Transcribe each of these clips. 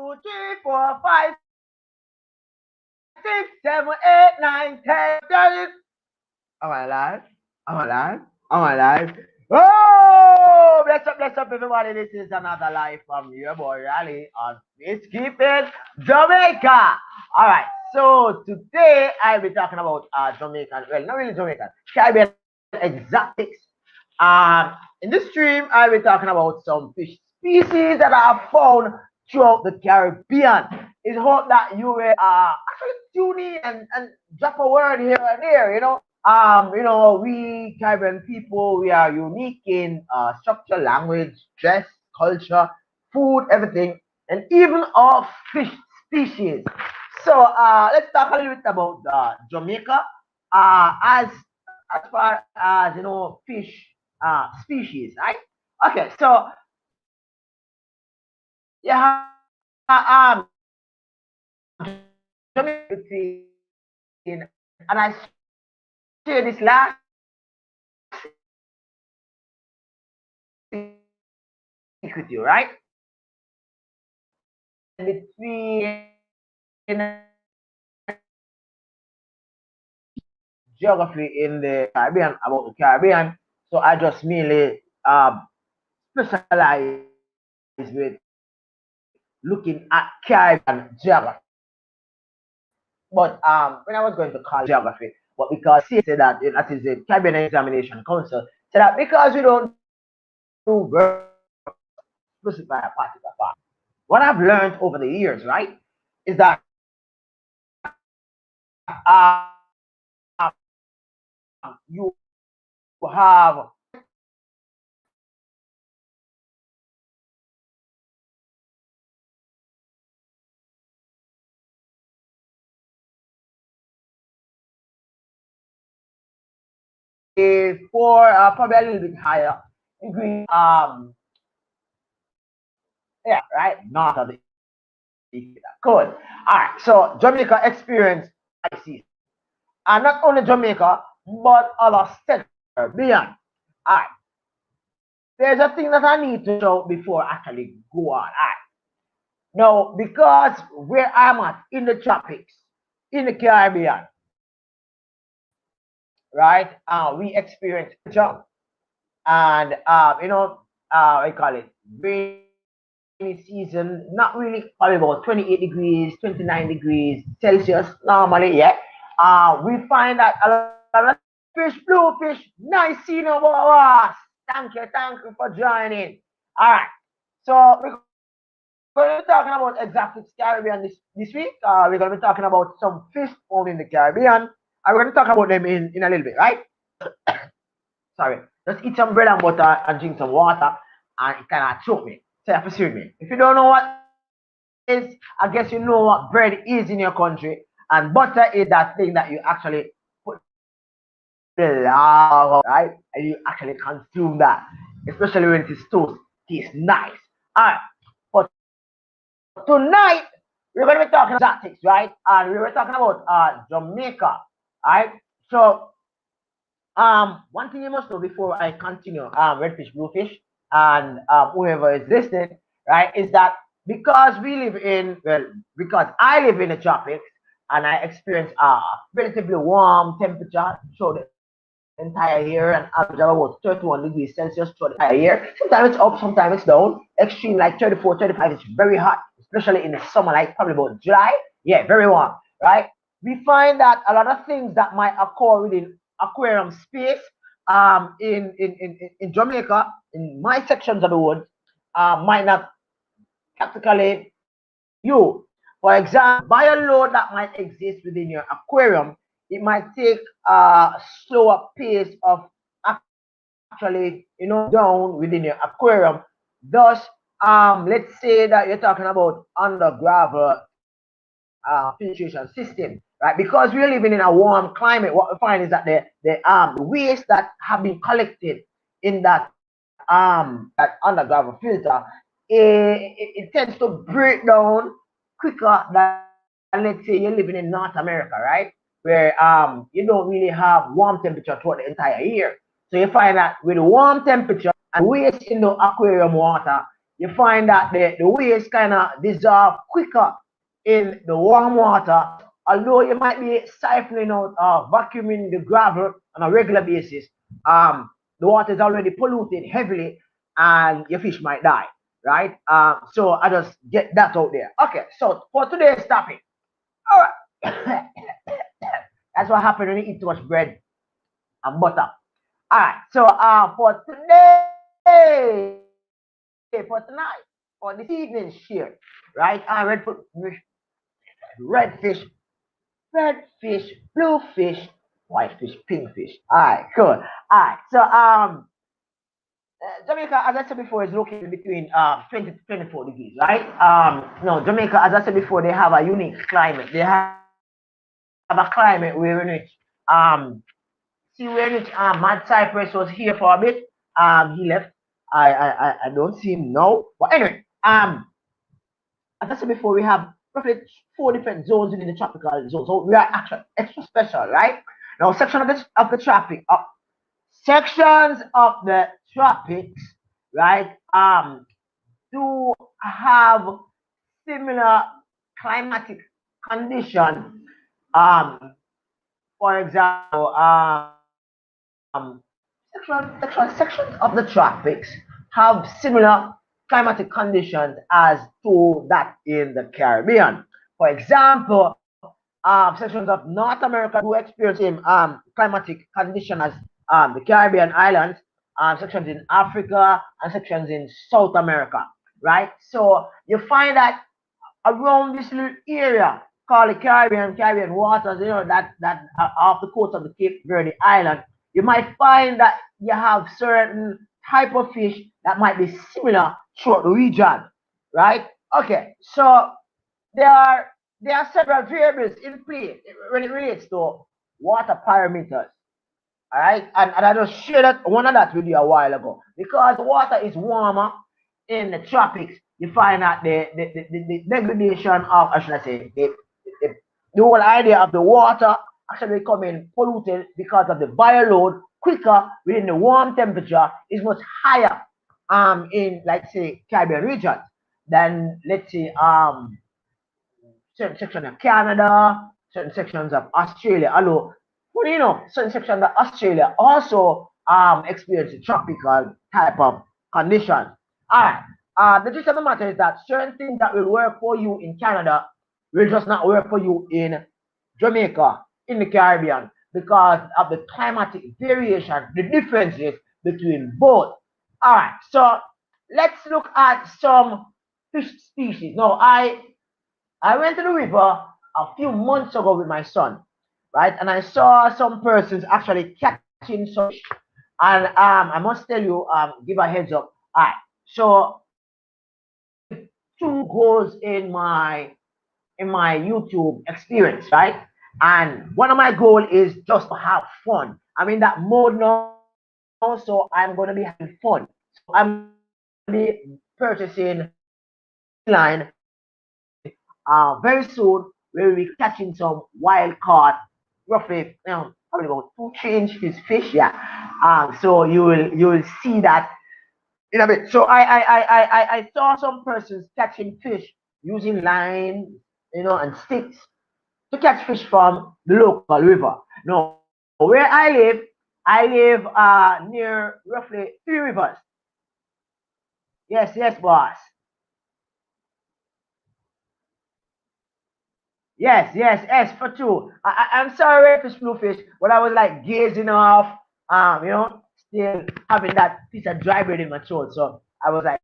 2, 3, 4, 5, 6, 7, 8, 9, 10, 30. Am I alive? Am I alive? Am I alive? Oh, bless up, everybody. This is another live from your boy Rally on Peacekeeping Jamaica. All right. So today I'll be talking about Jamaican, well, not really Jamaican, Caribbean exotics. In this stream, I'll be talking about some fish species that are found throughout the Caribbean. It's hope that you will actually tune in and drop a word here and there. We Caribbean people, we are unique in structure, language, dress, culture, food, everything, and even our fish species. So let's talk a little bit about Jamaica. As far as fish species, right? Okay, so yeah, Jamaica between, and I share this last with you, right? Between geography in the Caribbean, about the Caribbean. So I just mainly specialize with looking at Caribbean geography. But when I was going to college geography, but because CA said that that is the Caribbean Examination Council said that because we don't do specify a particular part. What I've learned over the years, right, is that you have for probably a little bit higher degree, yeah, right, north of the equator. Cool. All right. So Jamaica experienced crises, and not only Jamaica, but other states Caribbean. All right. There's a thing that I need to show before I actually go on. All right. Now, because where I'm at in the tropics, in the Caribbean, right? We experience jump and I call it rainy season, not really probably about 28 degrees, 29 degrees Celsius normally, yeah. We find that a lot of fish, bluefish, nice seeing you, boss. Thank you for joining. All right. So we're going to be talking about exotics Caribbean this week. We're going to be talking about some fish found in the Caribbean. And we're going to talk about them in a little bit, right? Sorry. Just eat some bread and butter and drink some water, and it kind of choke me. So you have to see me. If you don't know what it is, I guess you know what bread is in your country, and butter is that thing that you actually put the lava, right? And you actually consume that, especially when it is toast. It tastes nice. All right. But tonight we're going to be talking exotics, right? And we were talking about Jamaica, right? So one thing you must know before I continue, redfish, bluefish, and whoever is listening, right, is that because we live in, well, because I live in the tropics and I experience relatively warm temperature through the entire year and average of about 31 degrees Celsius through the entire year. Sometimes it's up, sometimes it's down. Extreme like 34, 35 is very hot, especially in the summer, like probably about July. Yeah, very warm, right? We find that a lot of things that might occur within aquarium space in Jamaica, in my sections of the world, might not practically you. For example, by a load that might exist within your aquarium, it might take a slower pace of actually, down within your aquarium. Thus, let's say that you're talking about under gravel filtration system, right? Because we're living in a warm climate, what we find is that the waste that have been collected in that underground filter, it tends to break down quicker than, let's say, you're living in North America, right? Where you don't really have warm temperature throughout the entire year. So you find that with warm temperature and waste in the aquarium water, you find that the waves kind of dissolve quicker in the warm water, although you might be siphoning out vacuuming the gravel on a regular basis. The water is already polluted heavily and your fish might die, right? So I just get that out there. Okay, so for today's topic, all right. That's what happened when you eat too much bread and butter. All right, so for today, for tonight, for this evening's share, right? Red fish, red fish, blue fish, white fish, pink fish. All right, cool. All right, so Jamaica, as I said before, is located between 20 to 24 degrees, right? No, Jamaica, as I said before, they have a unique climate. They have a climate where in which Mad Cypress was here for a bit. He left. I don't see him now. But anyway, as I said before, we have roughly 4 different zones within the tropical zone. So we are actually extra special, right? Now, sections of the tropics, right? Do have similar climatic condition. For example, sections of the tropics have similar climatic conditions as to that in the Caribbean. For example, sections of North America do experience same climatic condition as the Caribbean islands, sections in Africa, and sections in South America, right? So you find that around this little area called the Caribbean waters, that off the coast of the Cape Verde Island, you might find that you have certain type of fish that might be similar throughout the region, right? Okay, so there are there are several variables in play when it relates to water parameters. All right, and I just shared one of that with you a while ago. Because water is warmer in the tropics, you find that the degradation of, I should I say, the, the whole idea of the water actually becoming polluted because of the bioload quicker within the warm temperature is much higher in, like, say, Caribbean regions than, let's say, certain sections of Canada, certain sections of Australia. Although, well, certain sections of Australia also experience tropical type of conditions. All right. The gist of the matter is that certain things that will work for you in Canada will just not work for you in Jamaica, in the Caribbean, because of the climatic variation, the differences between both. All right. So let's look at some fish species. Now, I went to the river a few months ago with my son, right? And I saw some persons actually catching some fish. And I must tell you, give a heads up. All right. So I have two goals in my YouTube experience, right? And one of my goals is just to have fun. I'm in that mode now, so I'm gonna be having fun. So I'm gonna be purchasing line very soon. We'll be catching some wild caught, roughly, probably about 2 3 inch fish, yeah. So you will see that in a bit. So I saw some persons catching fish using line, and sticks to catch fish from the local river. Now, where I live near roughly 3 rivers. Yes, yes, boss. Yes, yes, S for two. I'm sorry, Redfish Bluefish, but I was like gazing off, still having that piece of dry bread in my throat. So I was like,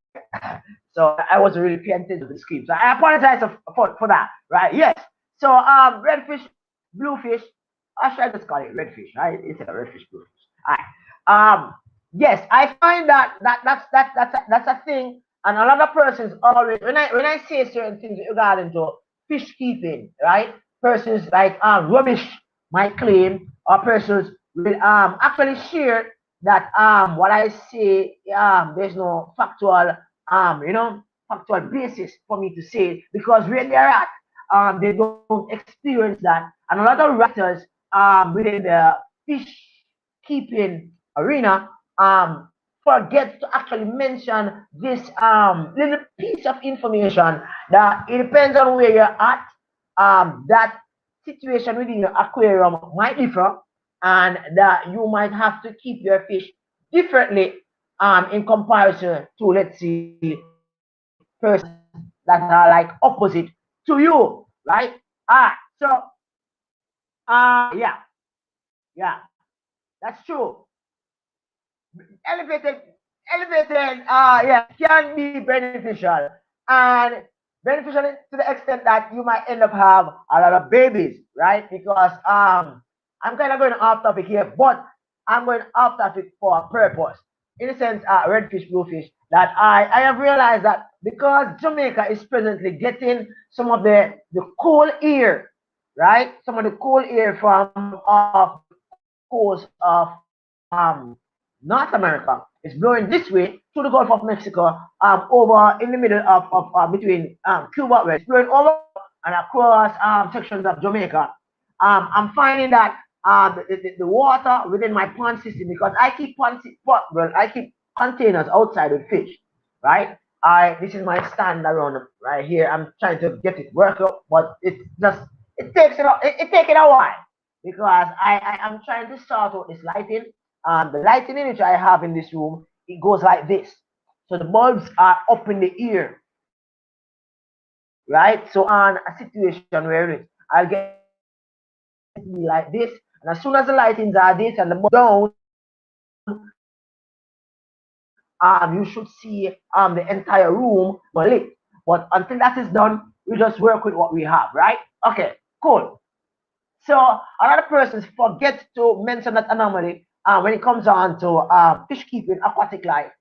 so I wasn't really paying attention to the script. So I apologize for that, right? Yes. So redfish, bluefish, I should just call it redfish, right? It's a redfish, bluefish. All right. Yes, I find that's a thing, and a lot of persons always when I say certain things regarding to fish keeping, right? Persons like rubbish might claim, or persons will actually share that what I say there's no factual basis for me to say, because where they're at they don't experience that, and a lot of writers within the fish keeping arena forgets to actually mention this little piece of information that it depends on where you're at. That situation within your aquarium might differ, and that you might have to keep your fish differently in comparison to, let's see, persons that are like opposite to you, right? So yeah, yeah, that's true. Elevated, elevated, yeah, can be beneficial, and beneficial to the extent that you might end up have a lot of babies, right? Because I'm kind of going off topic here, but I'm going off topic for a purpose. In a sense, redfish, bluefish, that I have realized that because Jamaica is presently getting some of the cool air, right? Some of the cool air from off the coast of North America is blowing this way to the Gulf of Mexico, over in the middle of between Cuba, where it's blowing over and across sections of Jamaica. I'm finding that the water within my pond system, because I keep well, I keep containers outside with fish, right? This is my stand around right here. I'm trying to get it work up, but it takes it a while because I am trying to sort out this lighting. The lighting in which I have in this room, it goes like this. So the bulbs are up in the ear, right? So on a situation where I'll get to be like this, and as soon as the lightings are this and the bulbs down, you should see the entire room lit. But until that is done, we just work with what we have, right? Okay, cool. So a lot of persons forget to mention that anomaly when it comes on to fish keeping, aquatic life.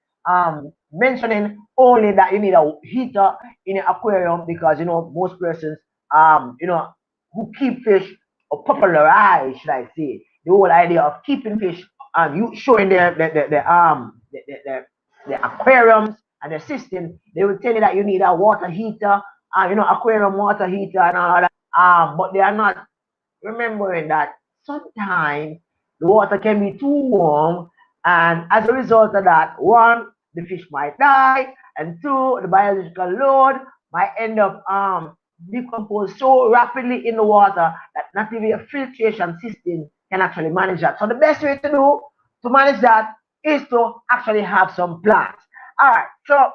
Mentioning only that you need a heater in your aquarium because most persons who keep fish or popularize, should I say, the whole idea of keeping fish and you showing the aquariums and the system. They will tell you that you need a water heater, aquarium water heater and all that. But they are not remembering that sometimes the water can be too warm, and as a result of that, one, the fish might die, and two, the biological load might end up decompose so rapidly in the water that not even a filtration system can actually manage that. So the best way to do to manage that is to actually have some plants. All right, so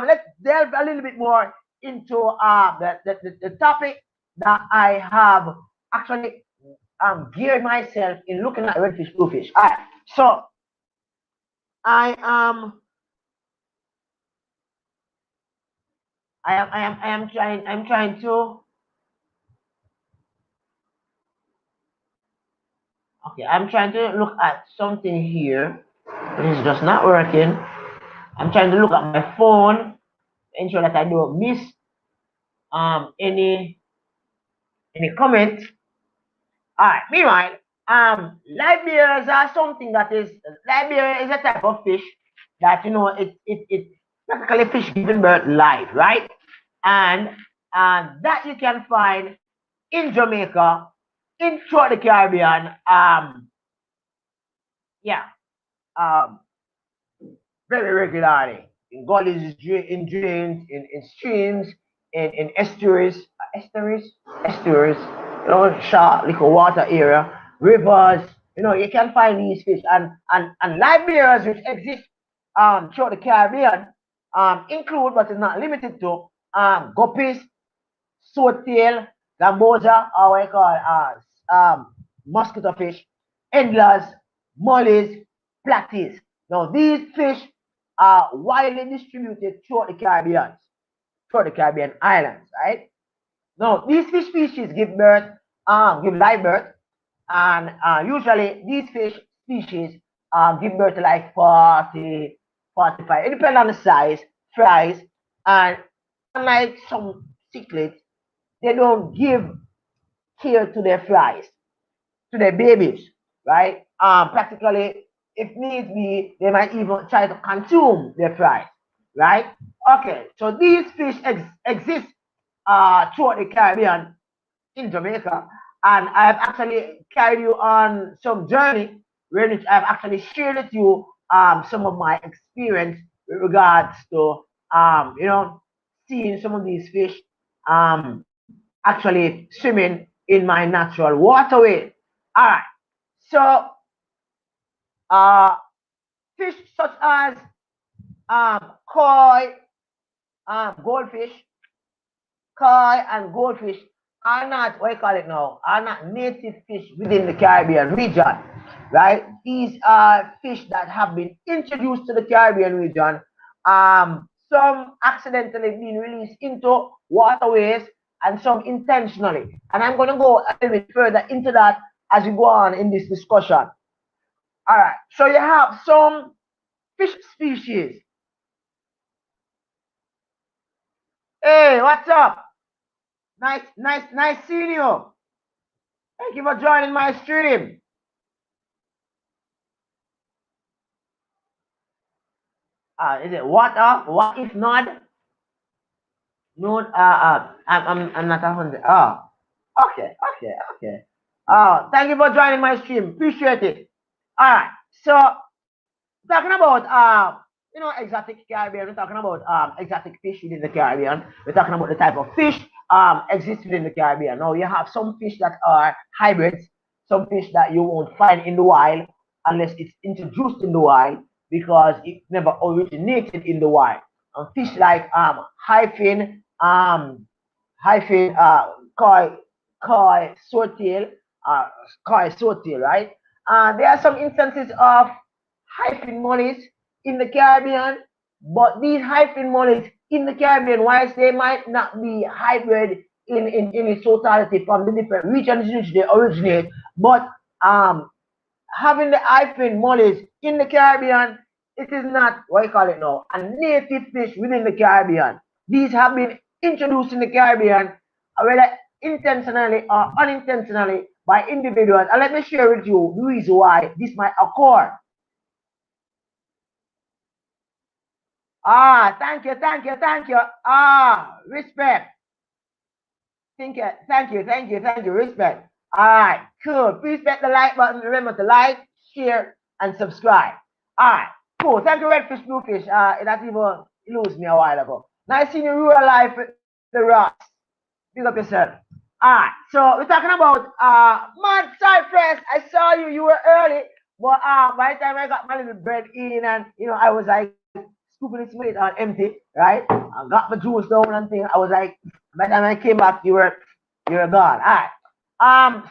let's delve a little bit more into the topic that I have actually geared myself in looking at redfish, bluefish. All right, so I am I'm trying to okay, I'm trying to look at something here. It is just not working. I'm trying to look at my phone, ensure that I don't miss any comment. All right. Meanwhile, Liberias are something that is Liberia is a type of fish that it practically fish giving birth live, right? And that you can find in Jamaica, in throughout the Caribbean. Yeah. Um, very regularly in gullies, in drains, in streams, in estuaries, short little water area, rivers. You can find these fish and live bears which exist throughout the Caribbean include but is not limited to guppies, swordtail, gambosa, or what I call mosquito fish, endlers, mollies, platies. Now these fish are widely distributed throughout the Caribbean islands, right? Now these fish species give live birth, and usually these fish species give birth to like 40, 45, it depends on the size, fries, and unlike some cichlids, they don't give care to their flies, to their babies, right? Practically, if needs be, they might even try to consume their flies, right? Okay, so these fish exist throughout the Caribbean in Jamaica, and I've actually carried you on some journey where I've actually shared with you some of my experience with regards to seeing some of these fish actually swimming in my natural waterway. All right. So uh, fish such as koi, goldfish, koi and goldfish are not, what you call it now, are not native fish within the Caribbean region, right? These are fish that have been introduced to the Caribbean region, some accidentally being released into waterways and some intentionally. And I'm going to go a little bit further into that as we go on in this discussion. All right, so you have some fish species. Hey, what's up? Nice seeing you. Thank you for joining my stream. Is it what up? What if not? No, I'm not 100. Oh, okay. Oh, thank you for joining my stream. Appreciate it. All right. So talking about exotic Caribbean. We're talking about exotic fish within the Caribbean. We're talking about the type of fish exists within the Caribbean. Now you have some fish that are hybrids, some fish that you won't find in the wild unless it's introduced in the wild because it never originated in the wild. Fish like hyphen koi swordtail, uh koi swordtail, right? There are some instances of hyphen mollies in the Caribbean, but these hyphen mollies in the Caribbean, whilst they might not be hybrid in its totality from the different regions in which they originate, but um, having the hyphen mollies in the Caribbean, it is not, what you call it now, a native fish within the Caribbean. These have been introduced in the Caribbean, whether intentionally or unintentionally by individuals. And let me share with you the reason why this might occur. Thank you. Respect. Thank you. Respect. All right, cool. Please hit the like button. Remember to like, share, and subscribe. All right, cool. Thank you, Redfish Bluefish. It has even lose me a while ago. Nice seeing you real life with the rocks. Pick up yourself. All right, so we're talking about Mad Cypress. I saw you. You were early, but by the time I got my little bread in, and I was like scooping it smooth on empty, right? I got my juice down and thing. I was like, by the time I came back, you were gone. All right.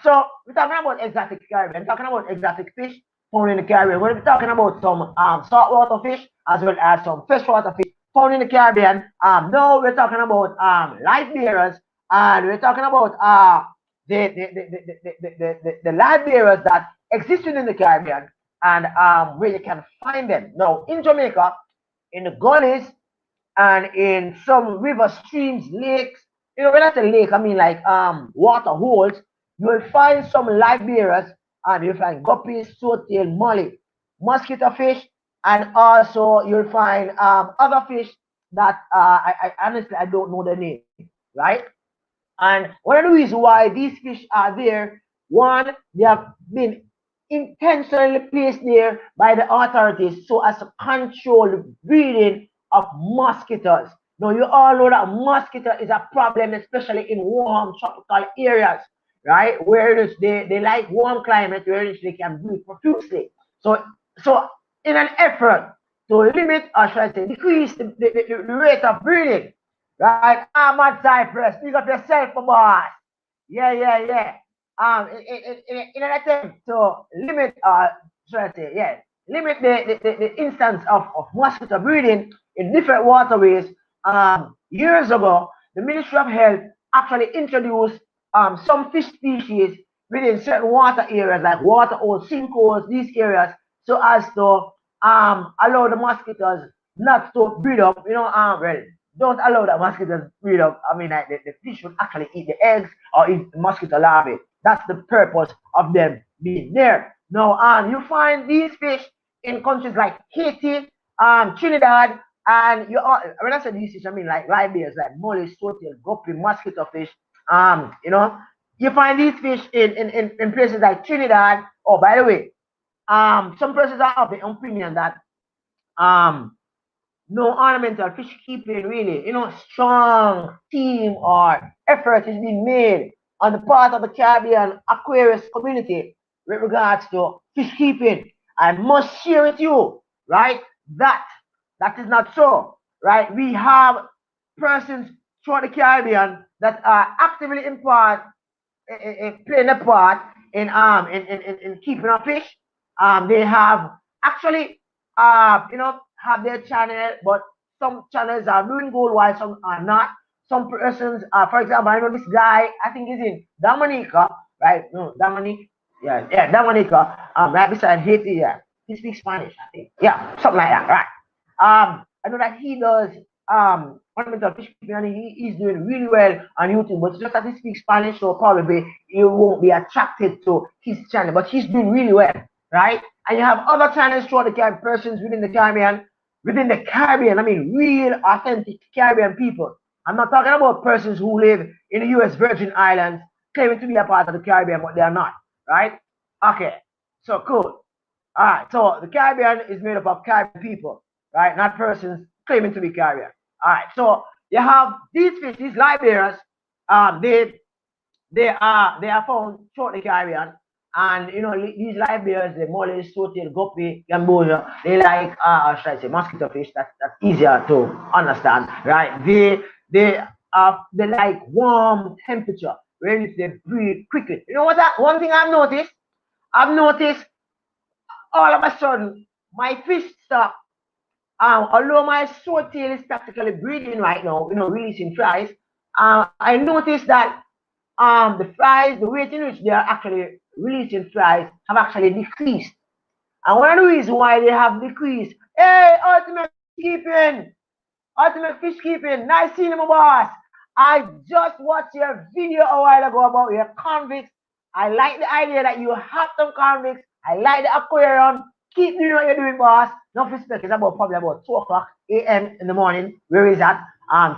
So we're talking about exotic Caribbean. We're talking about exotic fish found in the Caribbean. We're talking about some saltwater fish as well as some freshwater fish found in the Caribbean. No, we're talking about life bearers, and we're talking about the life bearers that exist in the Caribbean, and where you can find them. Now in Jamaica, in the gullies and in some river streams, lakes. When I say lake, I mean like water holes. You will find some life bearers, and you'll find guppies, swordtail, molly, mosquito fish, and also you'll find other fish that I honestly I don't know the name, right? And one of the reasons why these fish are there, one, they have been intentionally placed there by the authorities so as to control the breeding of mosquitoes. Now, you all know that mosquito is a problem, especially in warm tropical areas, right? Where they like warm climate, where they can breed profusely. So in an effort to limit, or should I say, decrease the rate of breeding, right? Mad Cypress, pick up yourself, my boss. Yeah. In an attempt to limit, should I say, yeah, limit the instance of mosquito breeding in different waterways. Years ago, the Ministry of Health actually introduced some fish species within certain water areas, like water holes, sinkholes, these areas, so as to allow the mosquitoes not to breed up. Well, don't allow the mosquitoes breed up. I mean, like the fish should actually eat the eggs or eat the mosquito larvae. That's the purpose of them being there. Now, you find these fish in countries like Haiti, Trinidad, and when I say these fish, I mean like live bears, like molly, swordtail, guppy, mosquito fish. You find these fish in places like Trinidad. Oh, by the way, some persons are of the opinion that no ornamental fish keeping really. Strong team or effort is being made on the part of the Caribbean Aquarius community with regards to fish keeping. I must share with you, right, that that is not so, right? We have persons throughout the Caribbean that are actively in part playing a part in keeping our fish. They have actually have their channel, but some channels are doing gold while some are not. Some persons, for example, I know this guy, I think he's in Dominica, right? No, Dominic, yeah, Dominica, right beside Haiti, yeah. He speaks Spanish, I think. Yeah, something like that, right? I know that he does ornamental fish keeping and he's doing really well on YouTube, but just that he speaks Spanish, so probably you won't be attracted to his channel, but he's doing really well, right? And you have other channels throughout the Caribbean, persons within the Caribbean, I mean, real, authentic Caribbean people. I'm not talking about persons who live in the US Virgin Islands claiming to be a part of the Caribbean, but they are not, right? Okay, so cool. All right, so the Caribbean is made up of Caribbean people, right? Not persons claiming to be Caribbean. All right, so you have these fish, these Liberians, they are found throughout the Caribbean, and these Liberians, the mollies, swordtail, guppy, gamboasia, they like should I say mosquito fish. That's easier to understand, right? They like warm temperature, where they breathe quickly. You know what? One thing I've noticed all of a sudden my fish stop. Although my swordtail is practically breathing right now, releasing flies, I noticed that the flies, the rate in which they are actually releasing flies have actually decreased. And one of the reasons why they have decreased, hey, ultimate fish keeping, nice seeing you, my boss. I just watched your video a while ago about your convicts. I like the idea that you have some convicts. I like the aquarium. Keep doing what you're doing, boss. No respect. It's about probably about 2 o'clock a.m. in the morning. Where is that?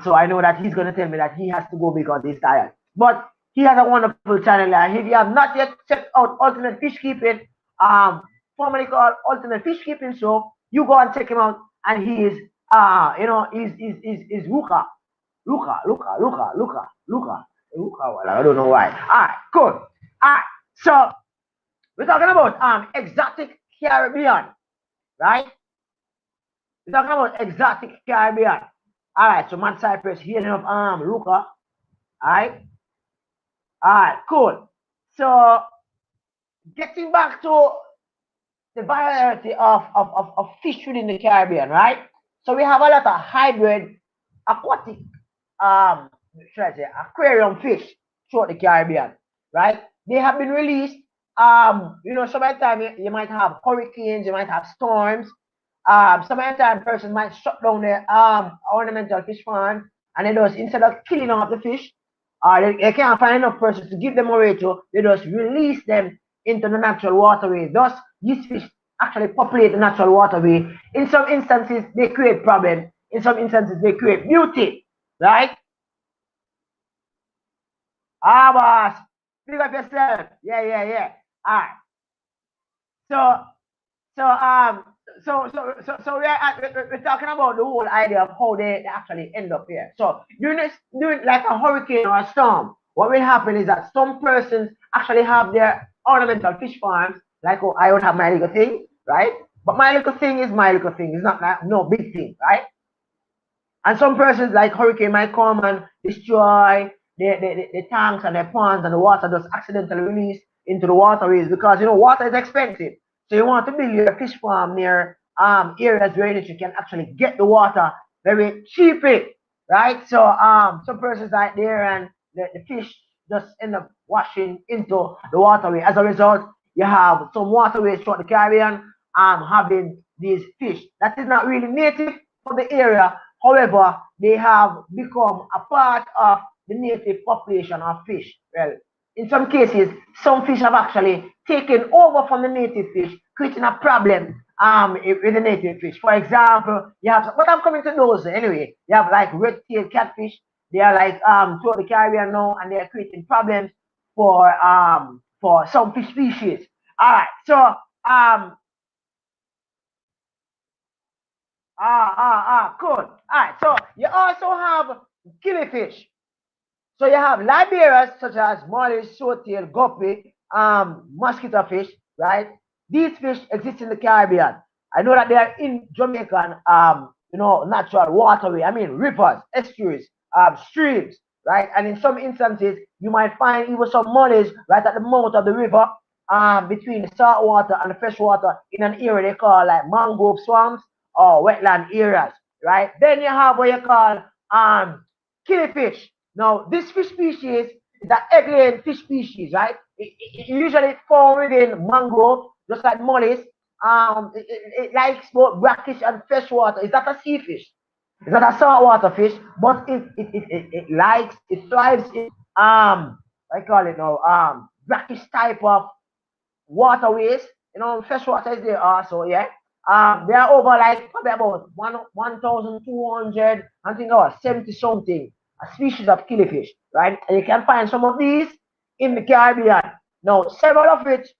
So I know that he's gonna tell me that he has to go because he's tired. But he has a wonderful channel. And if you have not yet checked out Ultimate Fish Keeping, formerly called Ultimate Fish Keeping Show, you go and check him out. And he is, is Luca. Well, I don't know why. All right, cool. All right, so we're talking about exotic Caribbean, right? We're talking about exotic Caribbean. All right, so Matt Cypress healing up Luca. All right, cool. So getting back to the variety of fish within the Caribbean, right? So we have a lot of hybrid aquatic, should I say, aquarium fish throughout the Caribbean, right? They have been released. Sometimes you might have hurricanes, you might have storms. Sometimes person might shut down their ornamental fish farm, and they just instead of killing off the fish, they can't find enough persons to give them away to, they just release them into the natural waterway. Thus, these fish actually populate the natural waterway. In some instances, they create problems. In some instances, they create beauty, right? Boss, speak up yourself. Yeah. All right. So, so we're talking about the whole idea of how they actually end up here. So during like a hurricane or a storm, what will happen is that some persons actually have their ornamental fish farms. Like, oh, I would have my little thing, right? But my little thing is my little thing. It's not like no big thing, right? And some persons like hurricane might come and destroy the tanks and the ponds, and the water just accidentally release into the waterways, because water is expensive. So you want to build your fish farm near areas where you can actually get the water very cheaply, right? So some persons like there, and the fish just end up washing into the waterway. As a result, you have some waterways throughout the Caribbean having these fish that is not really native for the area. However, they have become a part of the native population of fish. Well, in some cases, some fish have actually taken over from the native fish, creating a problem with the native fish. For example, you have, but I'm coming to those anyway. You have like red tail catfish. They are like throughout the Caribbean now, and they are creating problems for some fish species. All right, so Cool. All right. So you also have Gilly Fish. So you have Liberias such as mollies, swordtail, guppy, mosquito fish, right? These fish exist in the Caribbean. I know that they are in Jamaican, natural waterway. I mean, rivers, estuaries, streams, right? And in some instances, you might find even some mollies right at the mouth of the river, between the salt water and the fresh water in an area they call like mangrove swamps or wetland areas, right? Then you have what you call killifish. Now, this fish species is an egg-laying fish species, right? It usually found within mangrove, just like mollies. It likes both brackish and fresh water. It's not a sea fish. It's not a saltwater fish, but it thrives in I call it now brackish type of waterways. Fresh water is there also, yeah. There are over like probably about 1,200, I think about 70 something species of killifish, right? And you can find some of these in the Caribbean. Now, several of which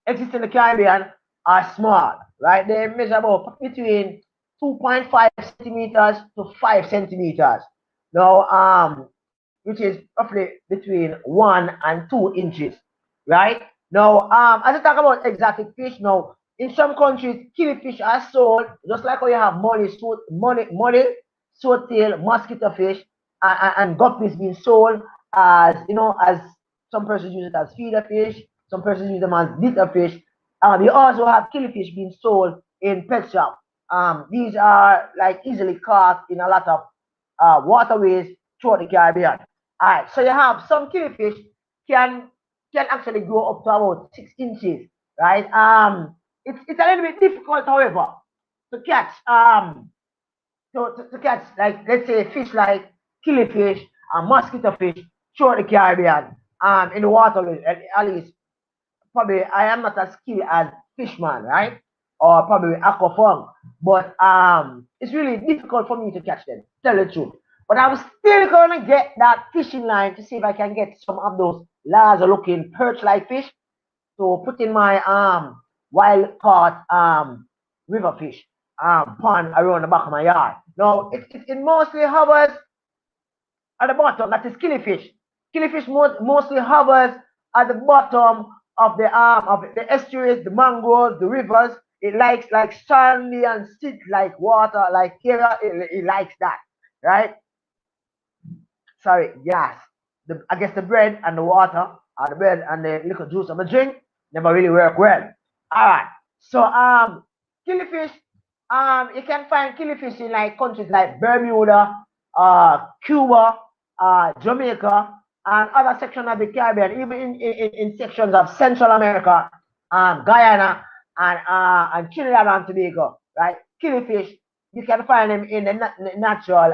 exist in the Caribbean are small, right? They measure about between 2.5 centimeters to 5 centimeters. Now, which is roughly between 1 and 2 inches, right? Now, as I talk about exotic fish, now in some countries, killifish are sold just like how you have swordtail, mosquito fish, and guppies being sold as as some persons use it as feeder fish, some persons use them as litter fish. You also have killifish being sold in pet shop. These are like easily caught in a lot of waterways throughout the Caribbean. All right, so you have some killifish can can actually grow up to about 6 inches, right? It's a little bit difficult, however, to catch to catch like let's say fish like killifish and mosquito fish throughout the Caribbean in the waterways. At least probably I am not as skilled as fishman, right? Or probably aquafong. But it's really difficult for me to catch them, tell the truth. But I'm still gonna get that fishing line to see if I can get some of those larger looking perch like fish to put in my wild caught river fish pond around the back of my yard. Now it mostly hovers at the bottom. That is killifish. Killifish mostly hovers at the bottom of the estuaries, the mangroves, the rivers. It likes like sandy and silt like water, like here. It likes that, right? Sorry, yes. I guess the bread and the water, or the bread and the little juice of a drink, never really work well. All right. So killifish, you can find killifish in like countries like Bermuda, Cuba, Jamaica, and other sections of the Caribbean, even in sections of Central America, Guyana, and Trinidad and Tobago, right? Killifish, you can find them in the natural,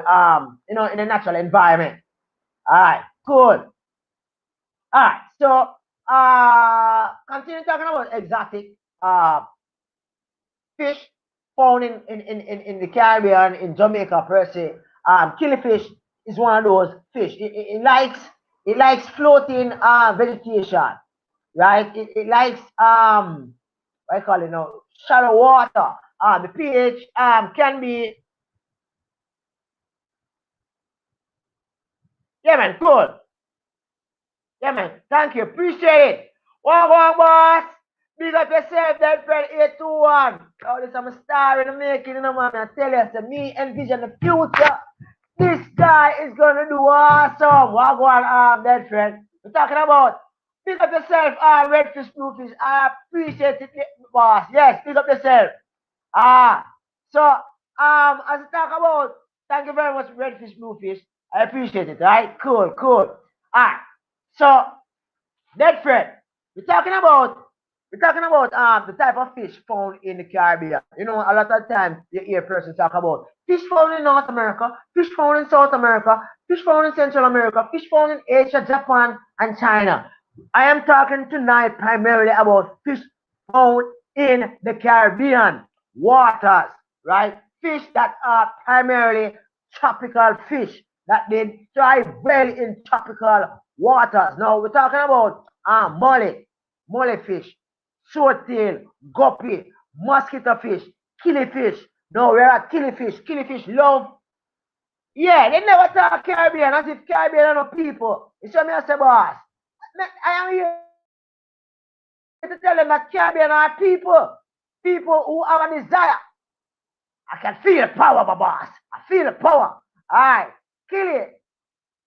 in the natural environment. All right, cool. All right, so continue talking about exotic uh, fish found in the Caribbean, in Jamaica per se. Killifish is one of those fish. It likes floating vegetation, right? It likes what I call it now, shallow water. The pH can be, yeah man, cool. Yeah, man. Thank you. Appreciate it. One, boss. Big up yourself, that friend 821. Oh, this I'm a star in the making, man. I tell you, so me envision the future. This guy is gonna do awesome. Wagwan, that friend. We're talking about big up yourself, redfish, bluefish. I appreciate it, boss. Yes, big up yourself. Ah, so as I talk about, thank you very much, redfish, bluefish. I appreciate it. Right? Cool, cool. Ah, so that friend, we're talking about the type of fish found in the Caribbean. A lot of times you hear persons talk about fish found in North America, fish found in South America, fish found in Central America, fish found in Asia, Japan, and China. I am talking tonight primarily about fish found in the Caribbean waters, right? Fish that are primarily tropical fish that they thrive well in tropical waters. Now we're talking about molly fish, swordtail, guppy, mosquito fish, killifish. No, we're at Gilly Fish. Gilly Fish love. Yeah, they never talk Caribbean as if Caribbean are no people. You see me, I say, boss. I am here to tell them that Caribbean are people. People who have a desire. I can feel the power, my boss. I feel the power. All right. Gilly.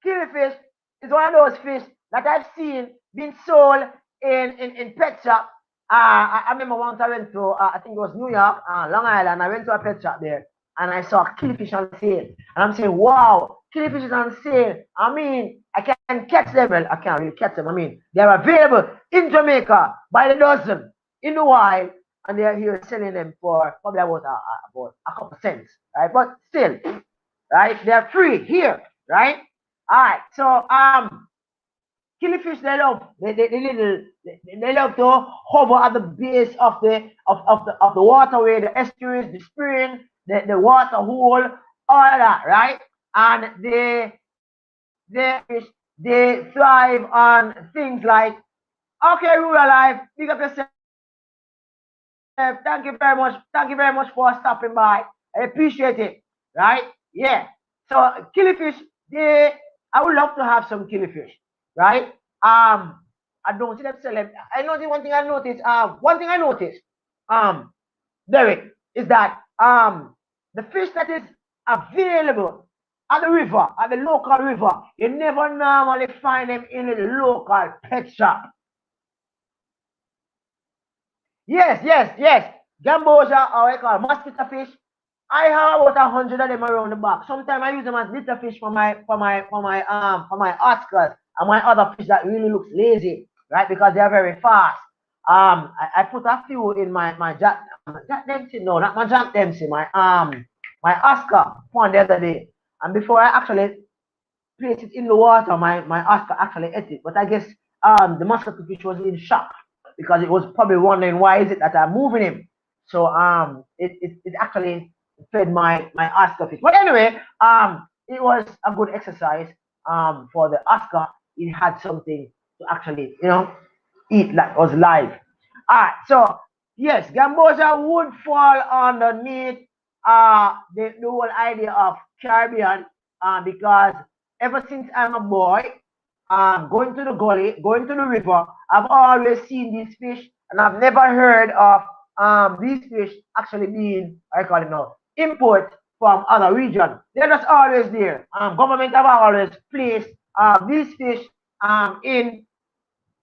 Kiwi fish is one of those fish that I've seen being sold in pet shop. I remember once I went to, I think it was New York, Long Island. I went to a pet shop there and I saw killifish on sale. And I'm saying, wow, killifish is on sale. I mean, I can catch them. Well, I can't really catch them. I mean, they're available in Jamaica by the dozen in the wild. And they're here selling them for probably about a couple cents, right? But still, right? They're free here, right? All right, so killifish they love to hover at the base of the waterway, the estuaries, the spring, the water hole, all of that, right? And they thrive on things like, okay, rural life, big up yourself. Thank you very much. Thank you very much for stopping by. I appreciate it. Right? Yeah. So killifish, I would love to have some killifish. Right? I don't see them selling. I noticed one thing I noticed. Um, Derek, is that the fish that is available at the river, at the local river, you never normally find them in the local pet shop. Yes. Gamboasia, or I call mosquito fish. I have about 100 of them around the back. Sometimes I use them as litter fish for my Oscars and my other fish that really looks lazy, right? Because they are very fast. I put a few in my Jack Dempsey, no, not my Jack Dempsey, my Oscar one the other day. And before I actually place it in the water, my Oscar actually ate it. But I guess the mosquito fish was in shock because it was probably wondering why is it that I'm moving him. So it actually fed my Oscar fish. But anyway, it was a good exercise for the Oscar. It had something to actually, eat like was live. Alright, so yes, Gamboasia would fall underneath the whole idea of Caribbean because ever since I'm a boy, going to the gully, going to the river, I've always seen these fish, and I've never heard of these fish actually being, I call it now, import from other regions. They're just always there. Government have always placed these fish in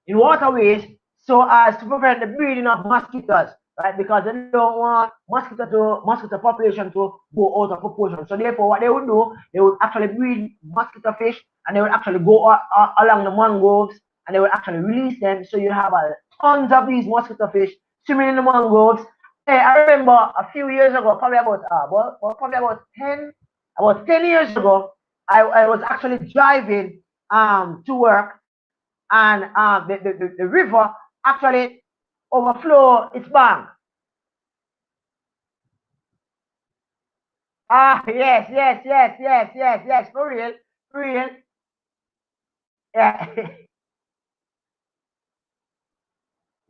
waterways so as to prevent the breeding of mosquitoes, right? Because they don't want mosquito population to go out of proportion. So therefore, what they would do, they would actually breed mosquito fish, and they would actually go along the mangroves, and they would actually release them. So you have tons of these mosquito fish swimming in the mangroves. Hey, I remember a few years ago, probably about 10 years ago, I was actually driving to work, and the river actually overflow its bank. Yes, for real. Yeah,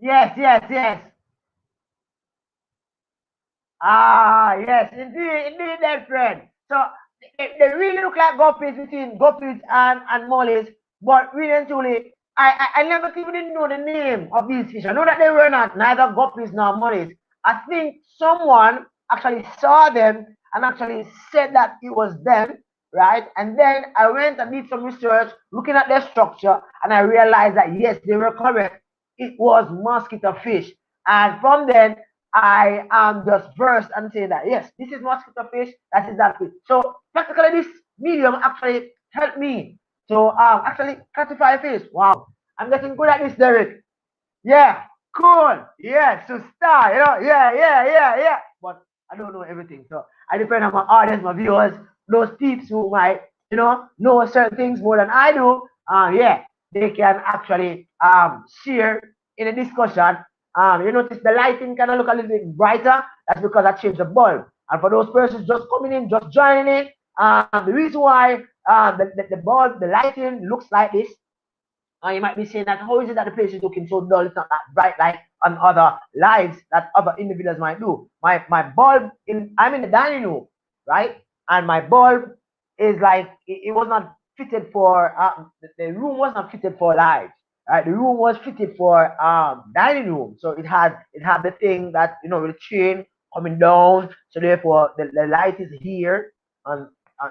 yes. Yes, indeed, that friend. So they really look like guppies between guppies and mollies, but really and truly, I never even didn't know the name of these fish. I know that they were not neither guppies nor mollies. I think someone actually saw them and actually said that it was them, right? And then I went and did some research looking at their structure, and I realized that yes, they were correct. It was mosquito fish. And from then, I am just versed and say that yes, this is mosquito fish, that is that fish. So practically this medium actually helped me to actually classify fish. Wow, I'm getting good at this, Derek. Yeah, cool. Yeah, so star, yeah. But I don't know everything. So I depend on my audience, my viewers, those peeps who might, know certain things more than I do. Yeah, they can actually share in a discussion. You notice the lighting kind of look a little bit brighter. That's because I changed the bulb. And for those persons just coming in, just joining in, the reason why the bulb, the lighting looks like this You might be saying that, how is it that the place is looking so dull? It's not that bright like on other lights that other individuals might do. My bulb I'm in the dining room, right? And my bulb is like it was not fitted for the room was not fitted for lights. Right, the room was fitted for dining room, so it had the thing that with the chain coming down. So therefore, the light is here, and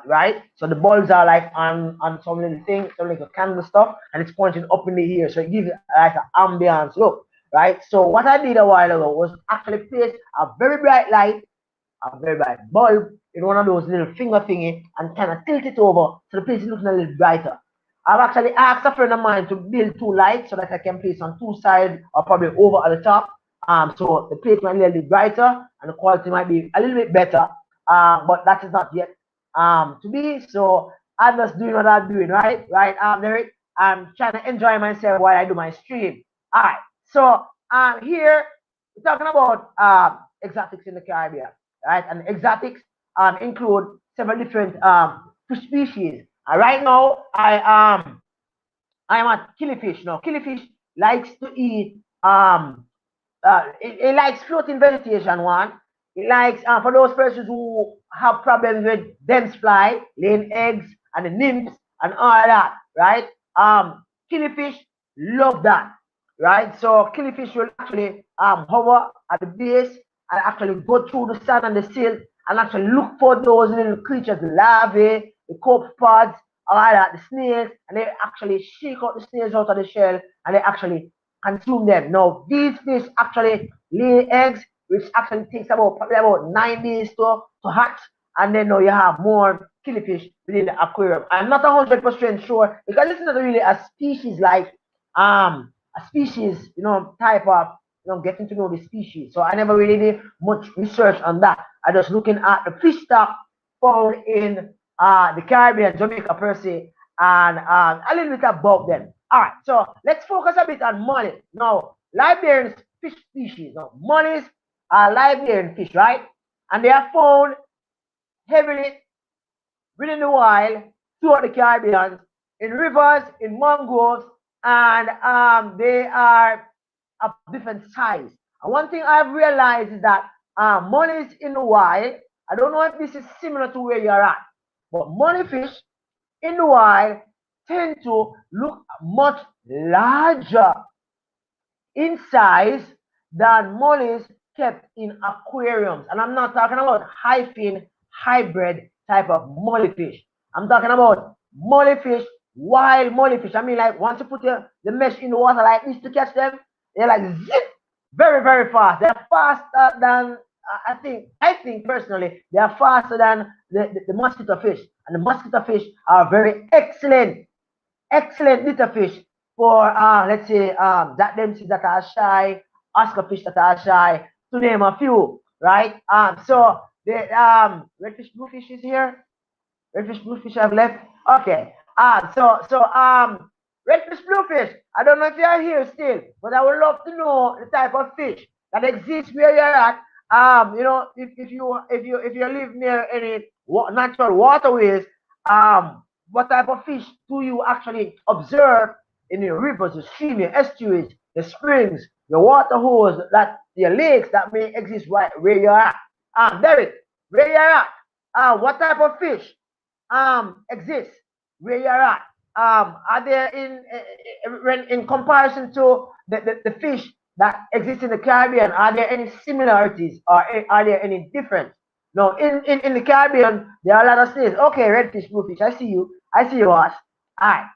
right. So the bulbs are like on some little thing, some like a candle stuff, and it's pointing up in the air, so it gives it like an ambience look, right? So what I did a while ago was actually place a very bright light, a very bright bulb in one of those little finger thingy, and kind of tilt it over so the place is looking a little brighter. I've actually asked a friend of mine to build two lights so that I can place on two sides or probably over at the top. So the place might be a little bit brighter and the quality might be a little bit better. But that is not yet to be. So I'm just doing what I'm doing, right? Right, Derek. I'm trying to enjoy myself while I do my stream. All right. So here we're talking about exotics in the Caribbean, right? And exotics include several different fish species. Right now, I am at Gilly Fish now. Gilly Fish likes to eat it likes floating vegetation. One, it likes for those persons who have problems with dense fly, laying eggs, and the nymphs and all that, right? Killifish love that, right? So killifish will actually hover at the base and actually go through the sand and the silt and actually look for those little creatures, the larvae, the copepods, all that, the snails, and they actually shake out the snails out of the shell and they actually consume them. Now, these fish actually lay eggs, which actually takes probably about 9 days to hatch, and then now you have more killifish within the aquarium. I'm not 100% sure because it's not really a species like a species, type of getting to know the species. So I never really did much research on that. I just looking at the fish stock found in the Caribbean, Jamaica per se, and a little bit about them. All right, so let's focus a bit on mollies. Now, live-bearing fish species. Now, mollies are live-bearing fish, right? And they are found heavily within the wild throughout the Caribbean, in rivers, in mangroves, and they are of different size. And one thing I've realized is that mollies in the wild, I don't know if this is similar to where you're at, but molly fish in the wild tend to look much larger in size than mollies kept in aquariums. And I'm not talking about hyphen hybrid type of molly fish. I'm talking about molly fish, wild molly fish. I mean, like once you put the mesh in the water like this to catch them, they're like zip, very, very fast. They're faster than I think personally, they are faster than the mosquito fish. And the mosquito fish are very excellent little fish for let's say that dempsey that are shy, Oscar fish that are shy, to name a few, right? So the redfish bluefish is here. Redfish bluefish have left. Okay. So redfish bluefish. I don't know if you are here still, but I would love to know the type of fish that exists where you're at. If you live near any natural waterways, what type of fish do you actually observe in your rivers, the streams, your estuaries, the springs, the water holes, that your lakes that may exist right where you're at? Derek, where you're at? What type of fish exists where you're at? Are there in comparison to the fish that exist in the Caribbean? Are there any similarities or are there any difference? No, in the Caribbean there are a lot of snails. Okay, redfish, bluefish. I see you. I see you, Ash. All right.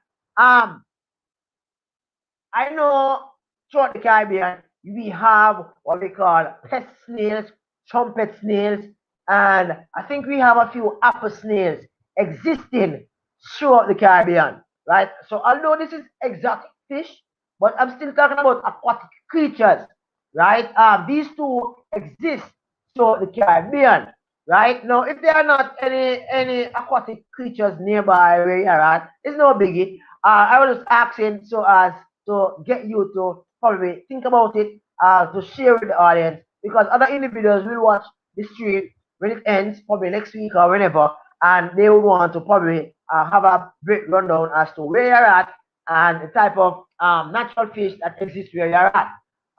I know throughout the Caribbean we have what we call pest snails, trumpet snails, and I think we have a few apple snails existing throughout the Caribbean, right? So although this is exotic fish, but I'm still talking about aquatic creatures, right? These two exist throughout the Caribbean, right? Now, if there are not any aquatic creatures nearby where you are at, it's no biggie. I was just asking so as to get you to probably think about it, to share with the audience, because other individuals will watch the stream when it ends, probably next week or whenever, and they will want to probably have a brief rundown as to where you're at and the type of natural fish that exist where you're at.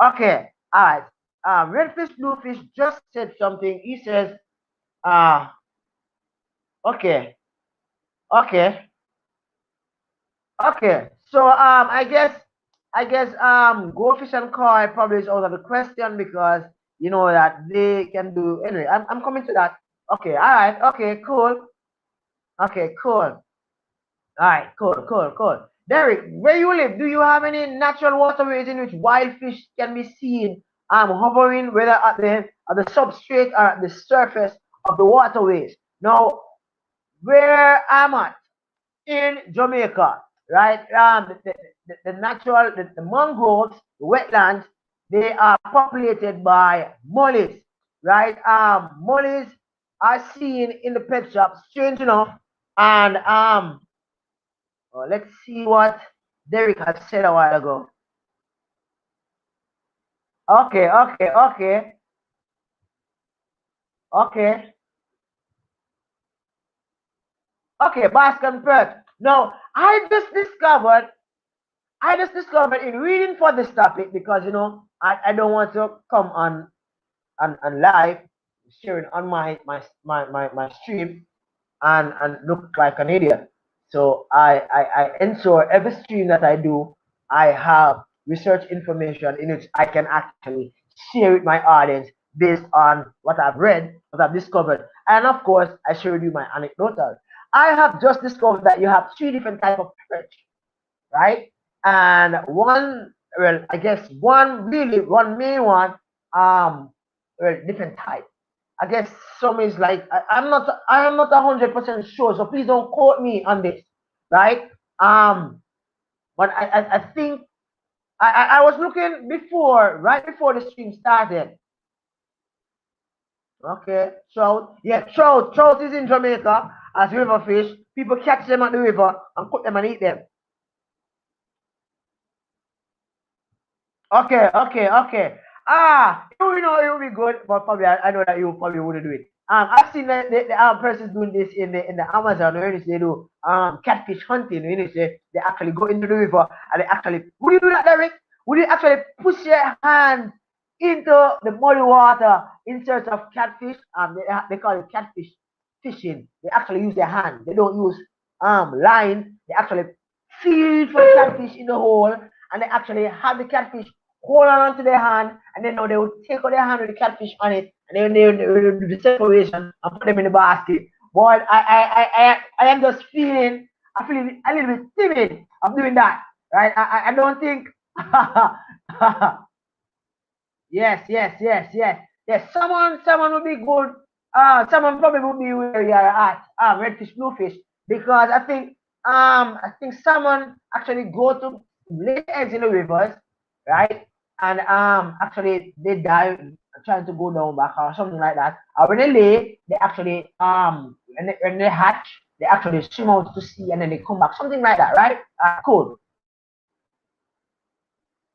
Okay, all right. Redfish Bluefish just said something. He says, uh, okay, okay, okay. So I guess goldfish and koi probably is out of the question because you know that they can do anyway. I'm coming to that. Okay, all right, okay, cool. Okay, cool. All right, cool, cool, cool. Derek, where you live, do you have any natural waterways in which wild fish can be seen hovering, whether at the substrate or at the surface of the waterways? Now, where I'm at in Jamaica, right? The natural, the mangroves, the wetlands, they are populated by mollies, right? Mollies are seen in the pet shop, strange enough, and let's see what Derek has said a while ago. Okay, okay, okay, okay, okay. Basque and Perth. Now, I just discovered in reading for this topic because I don't want to come on live sharing on my stream and look like an idiot. So I ensure every stream that I do, I have research information in which I can actually share with my audience based on what I've read, what I've discovered. And of course, I share with you my anecdotal. I have just discovered that you have three different types of perch, right? And one, well, I guess one main one, different type. I guess some is like I am not 100% sure, so please don't quote me on this, right? Um, but I think I was looking before, right before the stream started. Okay, trout, yeah, trout is in Jamaica as river fish. People catch them at the river and cook them and eat them. Okay, okay, okay. It would be good, but probably I know that you probably wouldn't do it. I've seen the persons doing this in the Amazon. When they do catfish hunting, when they actually go into the river and they actually would you do that, Derek? Would you actually push your hand into the muddy water in search of catfish? They call it catfish fishing. They actually use their hand. They don't use line. They actually feel for the catfish in the hole, and they actually have the catfish hold on to their hand, and then now they will take out their hand with the catfish on it, and then they will do the separation and put them in the basket. Boy, I am just I feel a little bit timid of doing that, right? I don't think. Yes, yes, yes, yes, yes. Someone would be good. Someone probably would be where you are at. Redfish, bluefish, because I think someone actually go to lay eggs in the rivers, right? And actually they die trying to go down back or something like that. Or when they lay, they actually when they hatch, they actually swim out to sea and then they come back, something like that, right? Cool.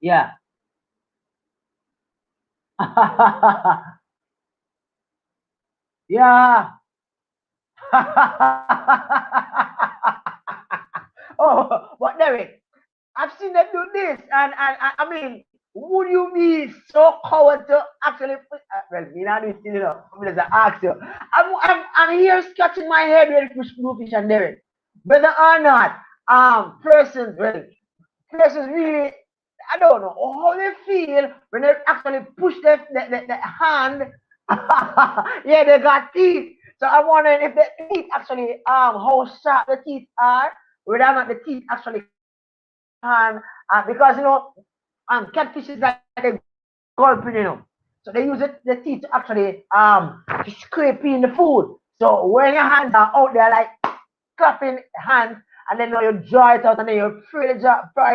Yeah. Yeah. Oh, but Derek, I've seen them do this, and I mean, would you be so coward to actually put? Well, me not do I'm just ask you. I'm here scratching my head ready for Bluefish and Derek, whether or not persons really. I don't know how they feel when they actually push the hand. Yeah, they got teeth. So I'm wondering if the teeth actually how sharp the teeth are, whether or not the teeth actually hand because catfish is like a gulping, so they use the teeth to actually to scrape in the food. So when your hands are out there like clapping hands, and then you draw it out, and then you fry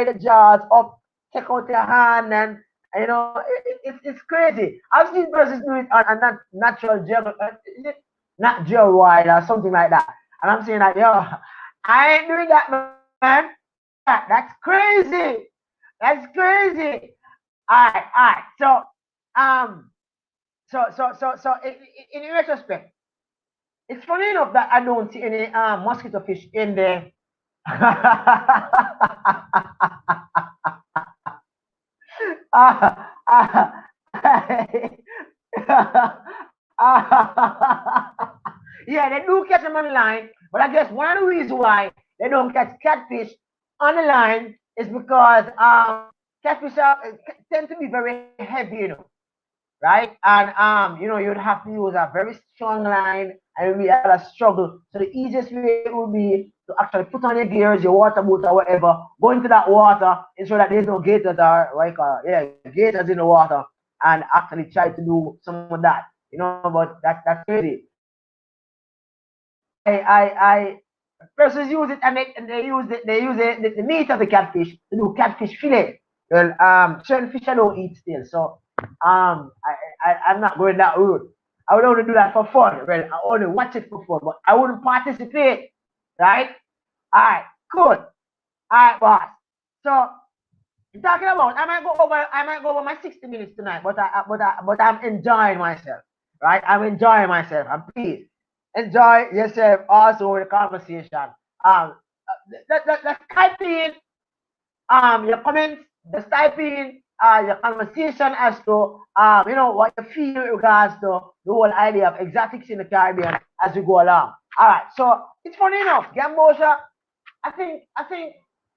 the jaws up, take out your hand, and it's crazy. I've seen persons do it on that natural gel, is it not gel wire or something like that, and I'm saying like, yo, I ain't doing that, man. That's crazy. That's crazy. All right. Um, in retrospect, it's funny enough that I don't see any mosquito fish in there. uh, yeah, they do catch them on the line, but I guess one of the reasons why they don't catch catfish on the line is because catfish tend to be very heavy, right? And you'd have to use a very strong line, and it would be a struggle. So the easiest way would be to actually put on your gears, your water boot or whatever, go into that water, ensure that there's no gators or like gators in the water, and actually try to do some of that. But that's crazy. I persons use it, and the meat of the catfish to do catfish fillet. Well, certain fish I don't eat still, so I'm not going that route. I would only do that for fun. Well, I only watch it for fun, but I wouldn't participate. Right? All right, cool. All right, boss. So talking about, I might go over my 60 minutes tonight, but I'm enjoying myself. Right? I'm enjoying myself. And please enjoy yourself also with the conversation. Um, let's type in your comments, just type in your conversation as to what you feel in regards to the whole idea of exotics in the Caribbean as we go along. All right, so it's funny enough, Gamboasia. I think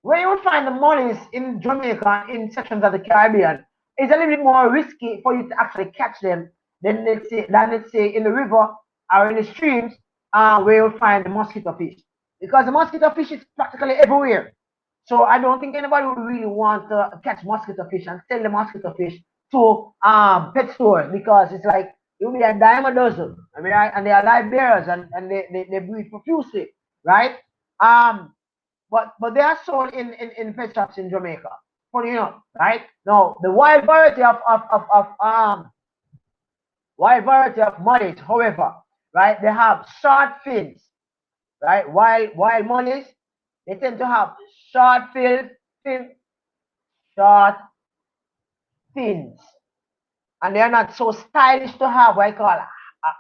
where you would find the mollies in Jamaica in sections of the Caribbean is a little bit more risky for you to actually catch them than let's say in the river or in the streams where you'll find the mosquito fish. Because the mosquito fish is practically everywhere. So I don't think anybody would really want to catch mosquito fish and sell the mosquito fish to pet stores because it's like you'll be a dime a dozen. I mean, and they are live bearers and they breed profusely, right? Um, but they are sold in pet shops in Jamaica. Funny enough, right? Now the wild variety of mollies, however, right? They have short fins, right? Wild mollies, they tend to have short short fins, and they are not so stylish to have. What I call,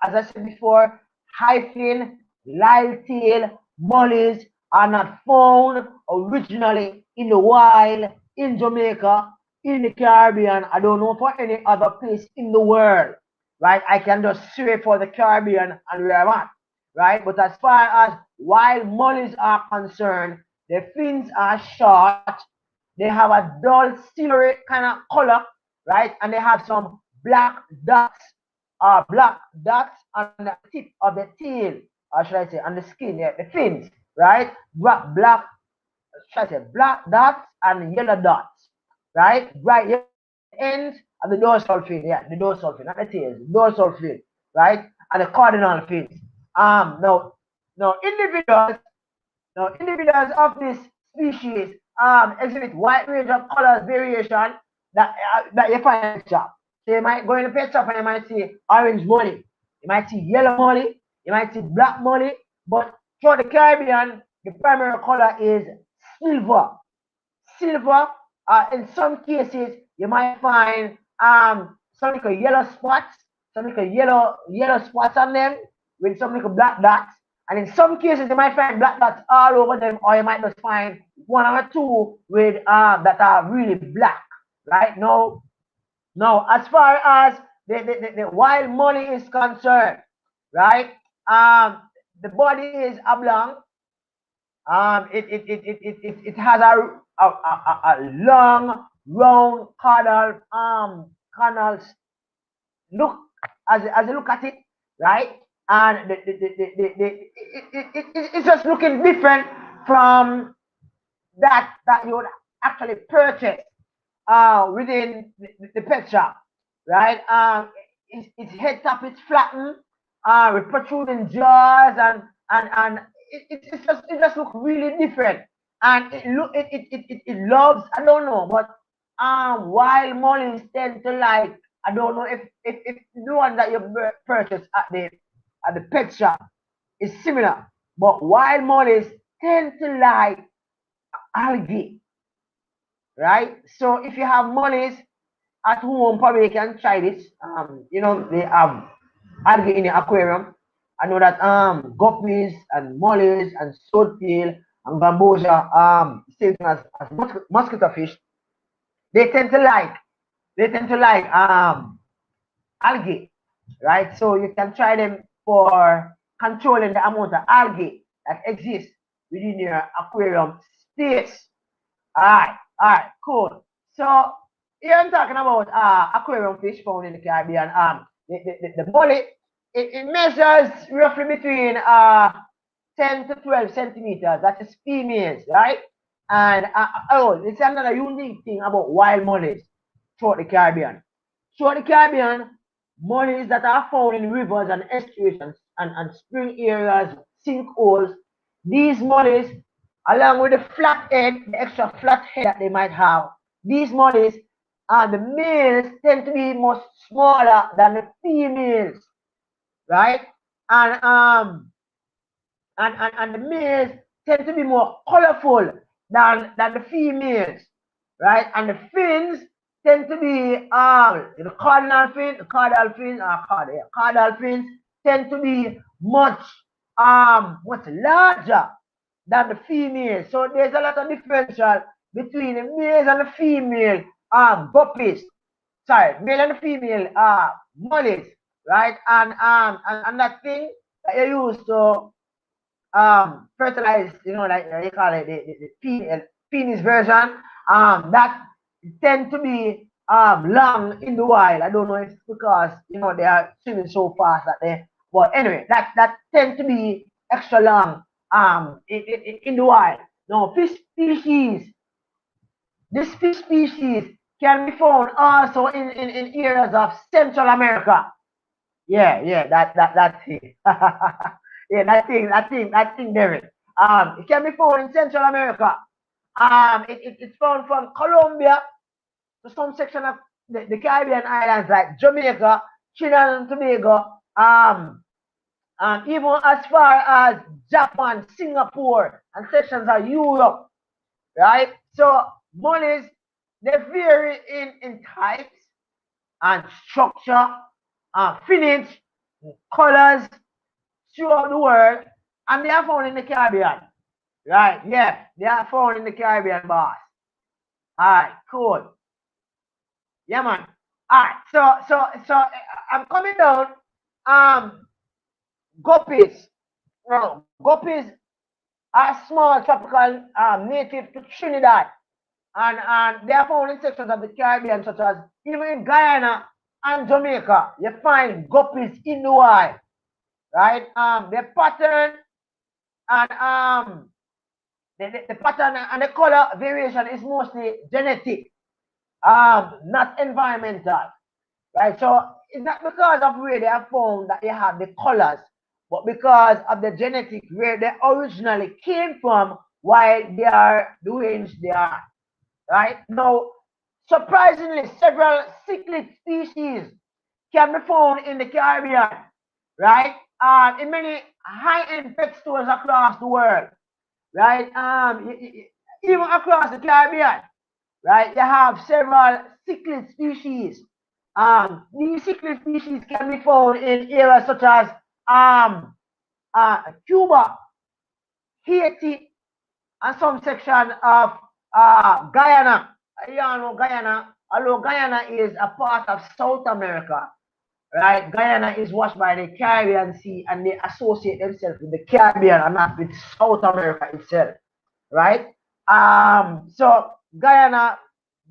as I said before, high fin, live tail mollies are not found originally in the wild in Jamaica, in the Caribbean. I don't know for any other place in the world, right? I can just say for the Caribbean and where I'm at, right? But as far as wild mollies are concerned, the fins are short. They have a dull silvery kind of color, right? And they have some black dots on the tip of the tail, or should I say, on the skin, yeah, the fins, right? Should I say, black dots and yellow dots, right? Bright yellow on the ends of the dorsal fin, yeah, the dorsal fin, not the tails, the dorsal fin, right? And the cardinal fins. Now, now individuals individuals of this species exhibit wide range of colors variation that you find in the pet shop. So you might go in the pet shop and you might see orange molly, you might see yellow molly, you might see black molly, but for the Caribbean, the primary color is silver. Silver. In some cases, you might find some little yellow spots, some little yellow spots on them with some little black dots. And in some cases, you might find black dots all over them, or you might just find one or two with that are really black. Right now, as far as the wild molly is concerned, right? The body is oblong. It has a long, round canal look as you look at it, right? And it's just looking different from that you would actually purchase within the pet shop, right? Its head top is flattened, with protruding jaws, and it just looks really different, and it loves, I don't know, but wild mollies tend to like, I don't know if the one that you purchase at the pet shop is similar, but wild mollies tend to like algae, right? So if you have mollies at home, probably you can try this. They have algae in the aquarium. I know that guppies and mollies and swordtail and gambosia, same thing as mosquito fish, they tend to like they tend to like algae, right? So you can try them for controlling the amount of algae that exists within your aquarium space. All right, cool. So here I'm talking about aquarium fish found in the Caribbean. The mullet, it measures roughly between 10 to 12 centimeters. That is females, right? And oh, it's another unique thing about wild mullets throughout the Caribbean. Throughout the Caribbean, mullets that are found in rivers and estuaries and spring areas, sinkholes, these mullets, along with the flat head, the extra flat head that they might have, these mullets, the males tend to be much smaller than the females, right? And and the males tend to be more colorful than the females, right? And the fins tend to be the cardinal fins tend to be much larger than the females. So there's a lot of differential between the males and the female guppies. Sorry, male and the female mullets, right? And that thing that you use to fertilized, you know, like they call it the penis version, that tend to be long in the wild. I don't know if it's because you know they are swimming so fast that they, but anyway, that tend to be extra long in the wild. Now, fish species, this fish species can be found also in areas of Central America. Yeah, that thing. Yeah, that thing, Derek. It can be found in Central America. It's found from Colombia to some section of the Caribbean islands like Jamaica, Trinidad and Tobago, even as far as Japan, Singapore, and sections of Europe, right? So monies, they vary in types and structure, finish, colors throughout the world, and they are found in the Caribbean. Right, yeah, they are found in the Caribbean, boss. Alright, cool. Yeah, man. Alright, so I'm coming down. Guppies. No, guppies are small tropical native to Trinidad. And they are found in sections of the Caribbean, such as even in Guyana and Jamaica. You find guppies in the wild. Right? Their pattern and the pattern and the color variation is mostly genetic, not environmental, right? So it's not because of where they are found that they have the colors, but because of the genetic where they originally came from, why they are the range they are, right? Now, surprisingly, several cichlid species can be found in the Caribbean, right? In many high-end pet stores across the world, right? Even across the Caribbean, right? You have several cichlid species. These cichlid species can be found in areas such as Cuba, Haiti, and some section of Guyana. You know Guyana, although Guyana is a part of South America, right? Guyana is washed by the Caribbean Sea and they associate themselves with the Caribbean and not with South America itself, right? So Guyana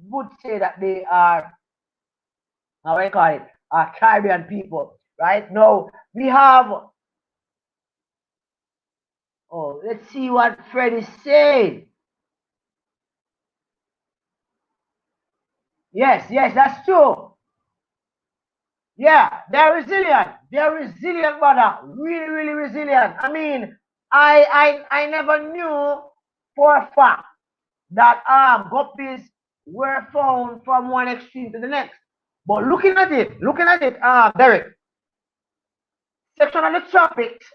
would say that they are, how do I call it, Caribbean people, right? Now we have, oh, let's see what Fred is saying. Yes, that's true. Yeah, they're resilient. They're resilient, brother. Really resilient. I mean, I never knew for a fact that guppies were found from one extreme to the next. But looking at it, Derek, section of the tropics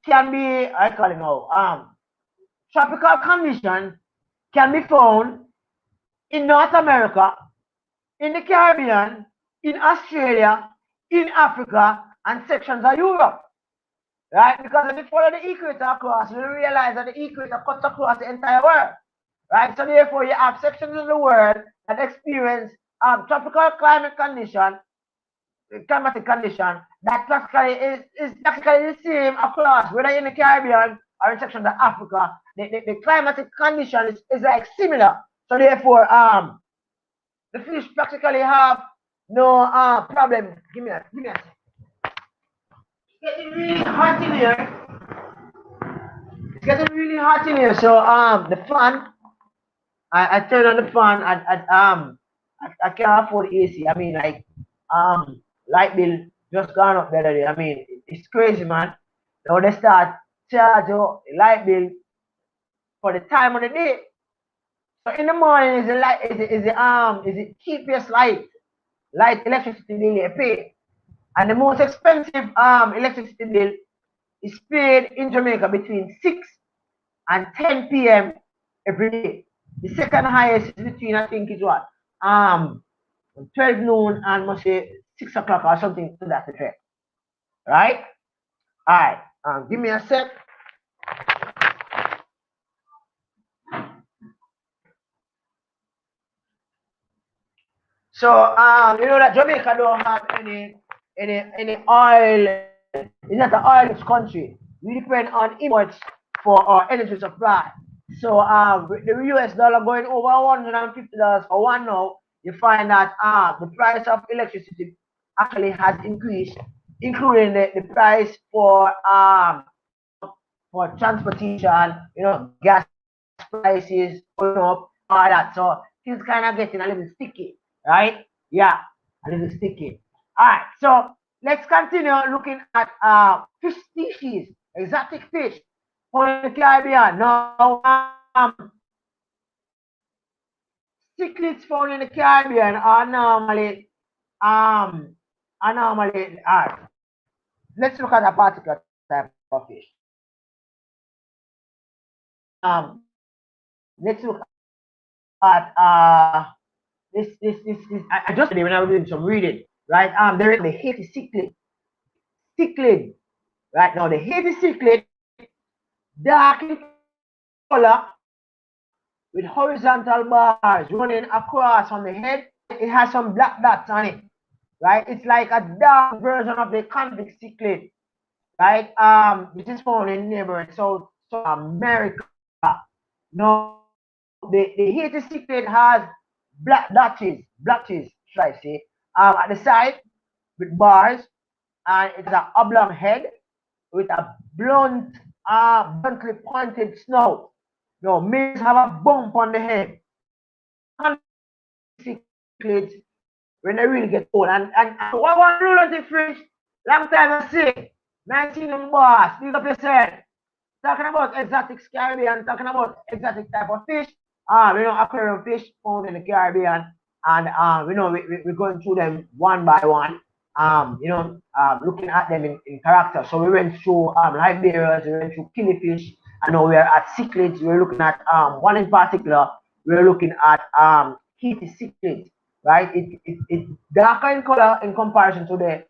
can be, I call it now, tropical conditions can be found in North America, in the Caribbean, in Australia, in Africa, and sections of Europe. Right? Because if you follow the equator across, you realize that the equator cuts across the entire world. Right? So therefore you have sections of the world that experience tropical climatic condition that practically is practically the same across, whether in the Caribbean or in section of Africa. The climatic condition is like similar. So therefore, the fish practically have no problem. Give me a second. It's getting really hot in here. It's getting really hot in here. So the fan, I turn on the fan. I can't afford AC. I mean, like light bill just gone up the other day. I mean, it's crazy, man. Now they start charge your light bill for the time of the day. So in the morning is the light is it cheapest light electricity bill you pay. And the most expensive electricity bill is paid in Jamaica between 6 and 10 p.m. every day. The second highest is between, I think it's what? 12 noon and must say 6 o'clock or something to that effect. Right? Alright. Give me a sec. So you know that Jamaica don't have any oil. It's not an oil country. We depend on imports for our energy supply. So with the US dollar going over $150 for one now, you find that the price of electricity actually has increased, including the price for transportation, gas prices going up, all that. So things kind of getting a little sticky, right? Yeah, a little sticky. All right, so let's continue looking at fish species, exotic fish for the Caribbean. Now, cichlids found in the Caribbean are. Let's look at a particular type of fish. Let's look at this. I just when I was doing some reading, right? There is the Haiti cichlid, right? Now the Haiti cichlid, dark in color with horizontal bars running across from the head. It has some black dots on it, right? It's like a dark version of the convict cichlid, right? This is found in neighboring South America. No, the Haiti cichlid has blotches, should I say, at the side with bars, and it's an oblong head with a bluntly pointed snout. No, males have a bump on the head. Cichlids when they really get old. And what one rule on the fish? Long time I say, 19 boss, these up yourself. Talking about exotic Caribbean, talking about exotic type of fish. Aquarium fish found in the Caribbean, and we're going through them one by one. Looking at them in character. So we went through Liberians, we went through Gilly Fish, and now we're at cichlids. We're looking at one in particular. We're looking at Haiti cichlid, right? It's darker in color in comparison to the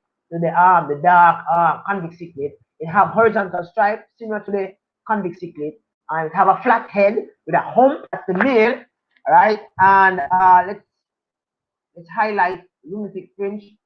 dark convict cichlid. It have horizontal stripes similar to the convict cichlid, and it have a flat head with a hump. That's the male, right? And let's highlight lunatic fringe.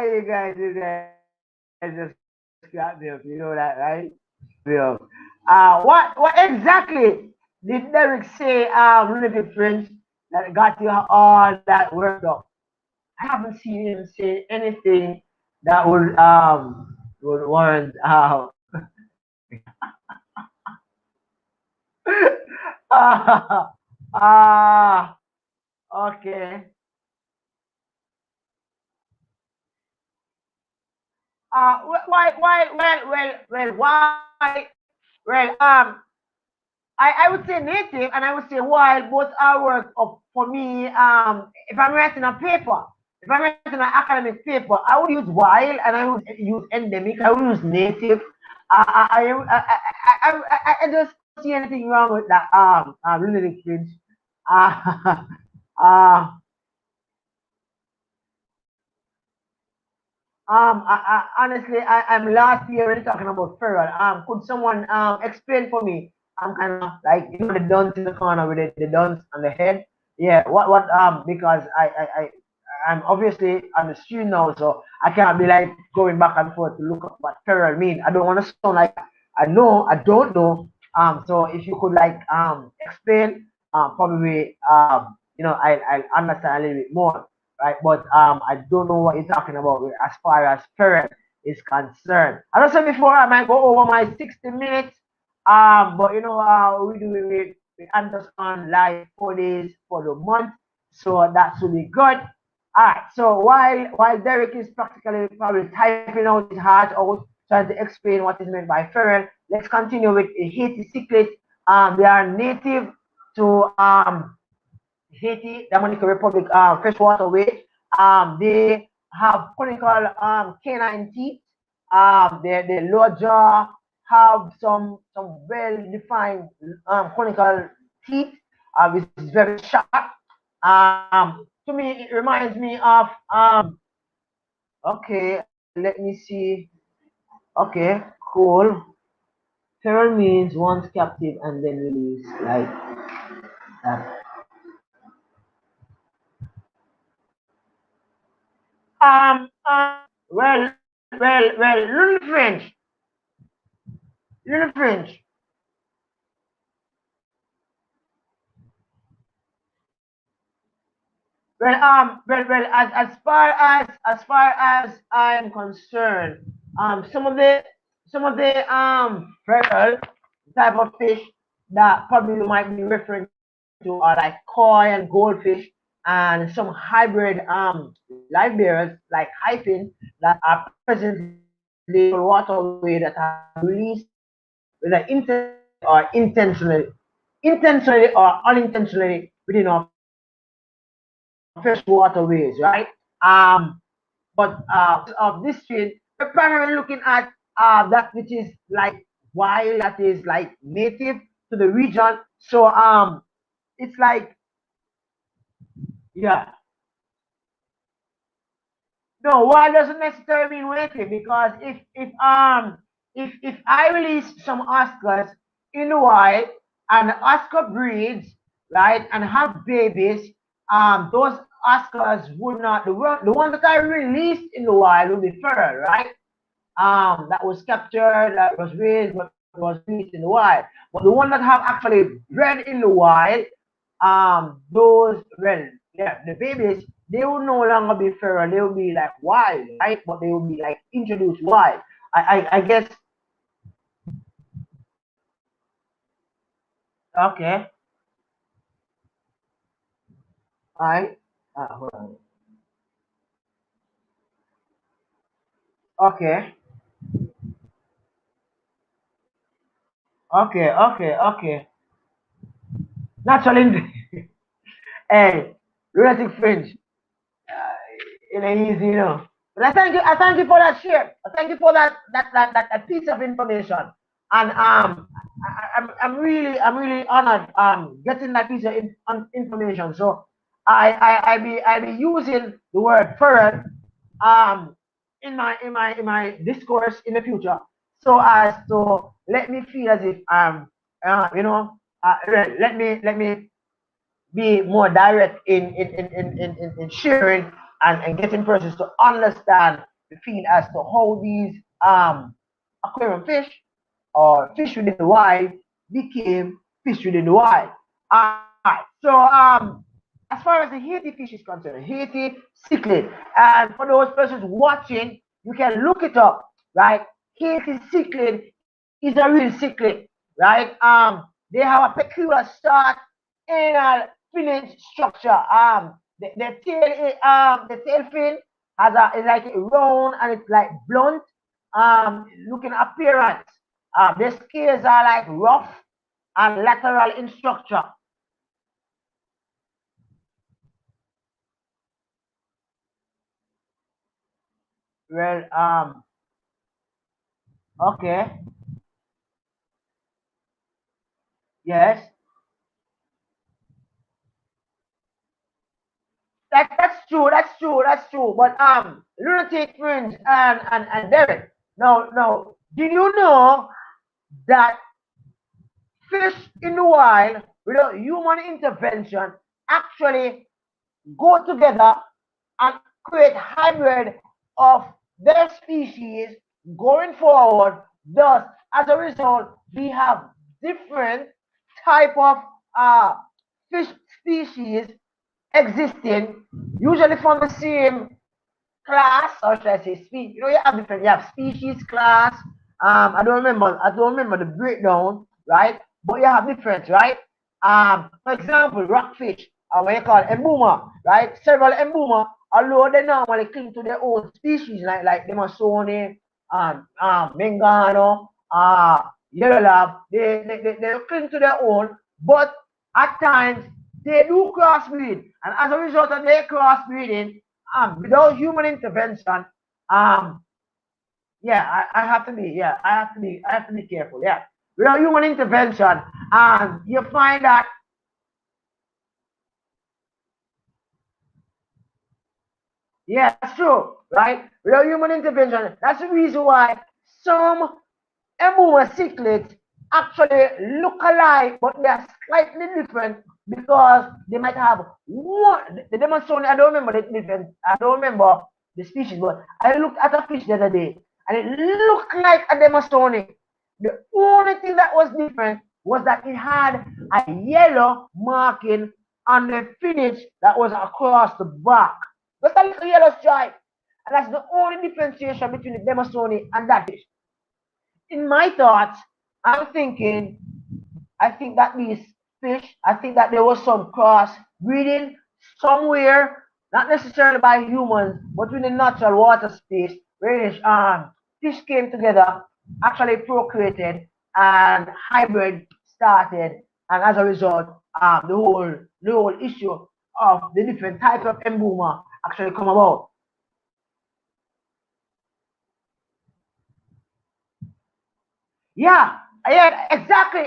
You guys just got me up. You know that, right? What exactly did Derek say, Lunatic Prince, that got you all that worked up? I haven't seen him say anything that would warrant ah okay. Why well I would say native and I would say wild. Both are work of for me. If I'm writing a paper, if I'm writing an academic paper, I would use wild and I would use endemic. I would use native. I just don't see anything wrong with that. Lunatic Fringe. Uh, uh, honestly, I'm last year when talking about feral. Could someone explain for me? I'm kind of like the duns in the corner with the duns on the head. Yeah, what because I'm obviously on the street now, so I can't be like going back and forth to look up what feral mean. I don't want to sound like I know, I don't know. So if you could like explain, probably I'll understand a little bit more, right? But I don't know what you're talking about as far as parent is concerned. As I said before, I might go over my 60 minutes. But we do it with understand live 4 days for the month, so that's really good. All right. So while Derek is practically probably typing out his heart out, trying to explain what is meant by feral, let's continue with Haiti cichlid. They are native to Haiti, Dominican Republic, freshwater way. They have conical canine teeth. The lower jaw have some well defined conical teeth, which is very sharp. To me, it reminds me of okay, let me see. Okay, cool. Feral means once captive and then released, like that. Little French, little French. As far as I'm concerned, some of the feral type of fish that probably you might be referring to are like koi and goldfish and some hybrid live bearers like hyphen that are presently in waterway that are released whether intentionally or unintentionally within our fresh waterways, right? But of this trade, we're primarily looking at that which is like wild, that is like native to the region. So it's like yeah, no, wild doesn't necessarily mean native because if I release some Oscars in the wild and the Oscar breeds right and have babies, those Oscars would not the ones that I released in the wild would be feral, right? That was captured, that was raised, but was released in the wild. But the one that have actually bred in the wild, those well, yeah, the babies, they will no longer be feral, they will be like wild, right? But they will be like introduced wild. I guess okay. Alright. Hold on. Okay. Okay. Naturally, hey, lunatic fringe. It ain't easy, But I thank you for that share. I thank you for that piece of information. And I'm really honored getting that piece of information. So I be using the word furred um in my discourse in the future, so as to let me feel as if let me be more direct in sharing and getting persons to understand the feel as to how these aquarium fish or fish within the wild became fish within the wild. Alright, so as far as the Haiti fish is concerned, Haiti cichlid, and for those persons watching, you can look it up, right? Haiti cichlid is a real cichlid, right? They have a peculiar start in a spinach structure. The tail fin is like round and it's like blunt looking appearance. The scales are like rough and lateral in structure. Well, okay. Yes. That's true. But lunatic fringe and Derek. Now, did you know that fish in the wild without human intervention actually go together and create hybrid of their species going forward. Thus, as a result, we have different type of uh, fish species existing, usually from the same class, or should I say species? You know, you have different. You have species, class. I don't remember the breakdown, right? But you have different, right? For example, rockfish, what you call embuma, right? Several embuma, although they normally cling to their own species, like the Masoni, Mengano, Yellow Lab, they cling to their own, but at times they do crossbreed, and as a result of their crossbreeding, without human intervention, um, yeah, I have to be careful. Yeah, without human intervention, you find that, yeah, that's true, right? Without human intervention, that's the reason why some Emu cichlids actually look alike, but they are slightly different because they might have one. The Demonstone, I don't remember the different. I don't remember the species, but I looked at a fish the other day, and it looked like a Demonstone. The only thing that was different was that it had a yellow marking on the finish that was across the back. Just a little yellow stripe. And that's the only differentiation between the Demonstone and that fish. In my thoughts, I'm thinking, I think that these fish, I think that there was some cross breeding somewhere, not necessarily by humans, but in the natural water space, where fish came together, actually procreated, and hybrid started, and as a result, the whole issue of the different types of embuma actually come about. Yeah, yeah, exactly,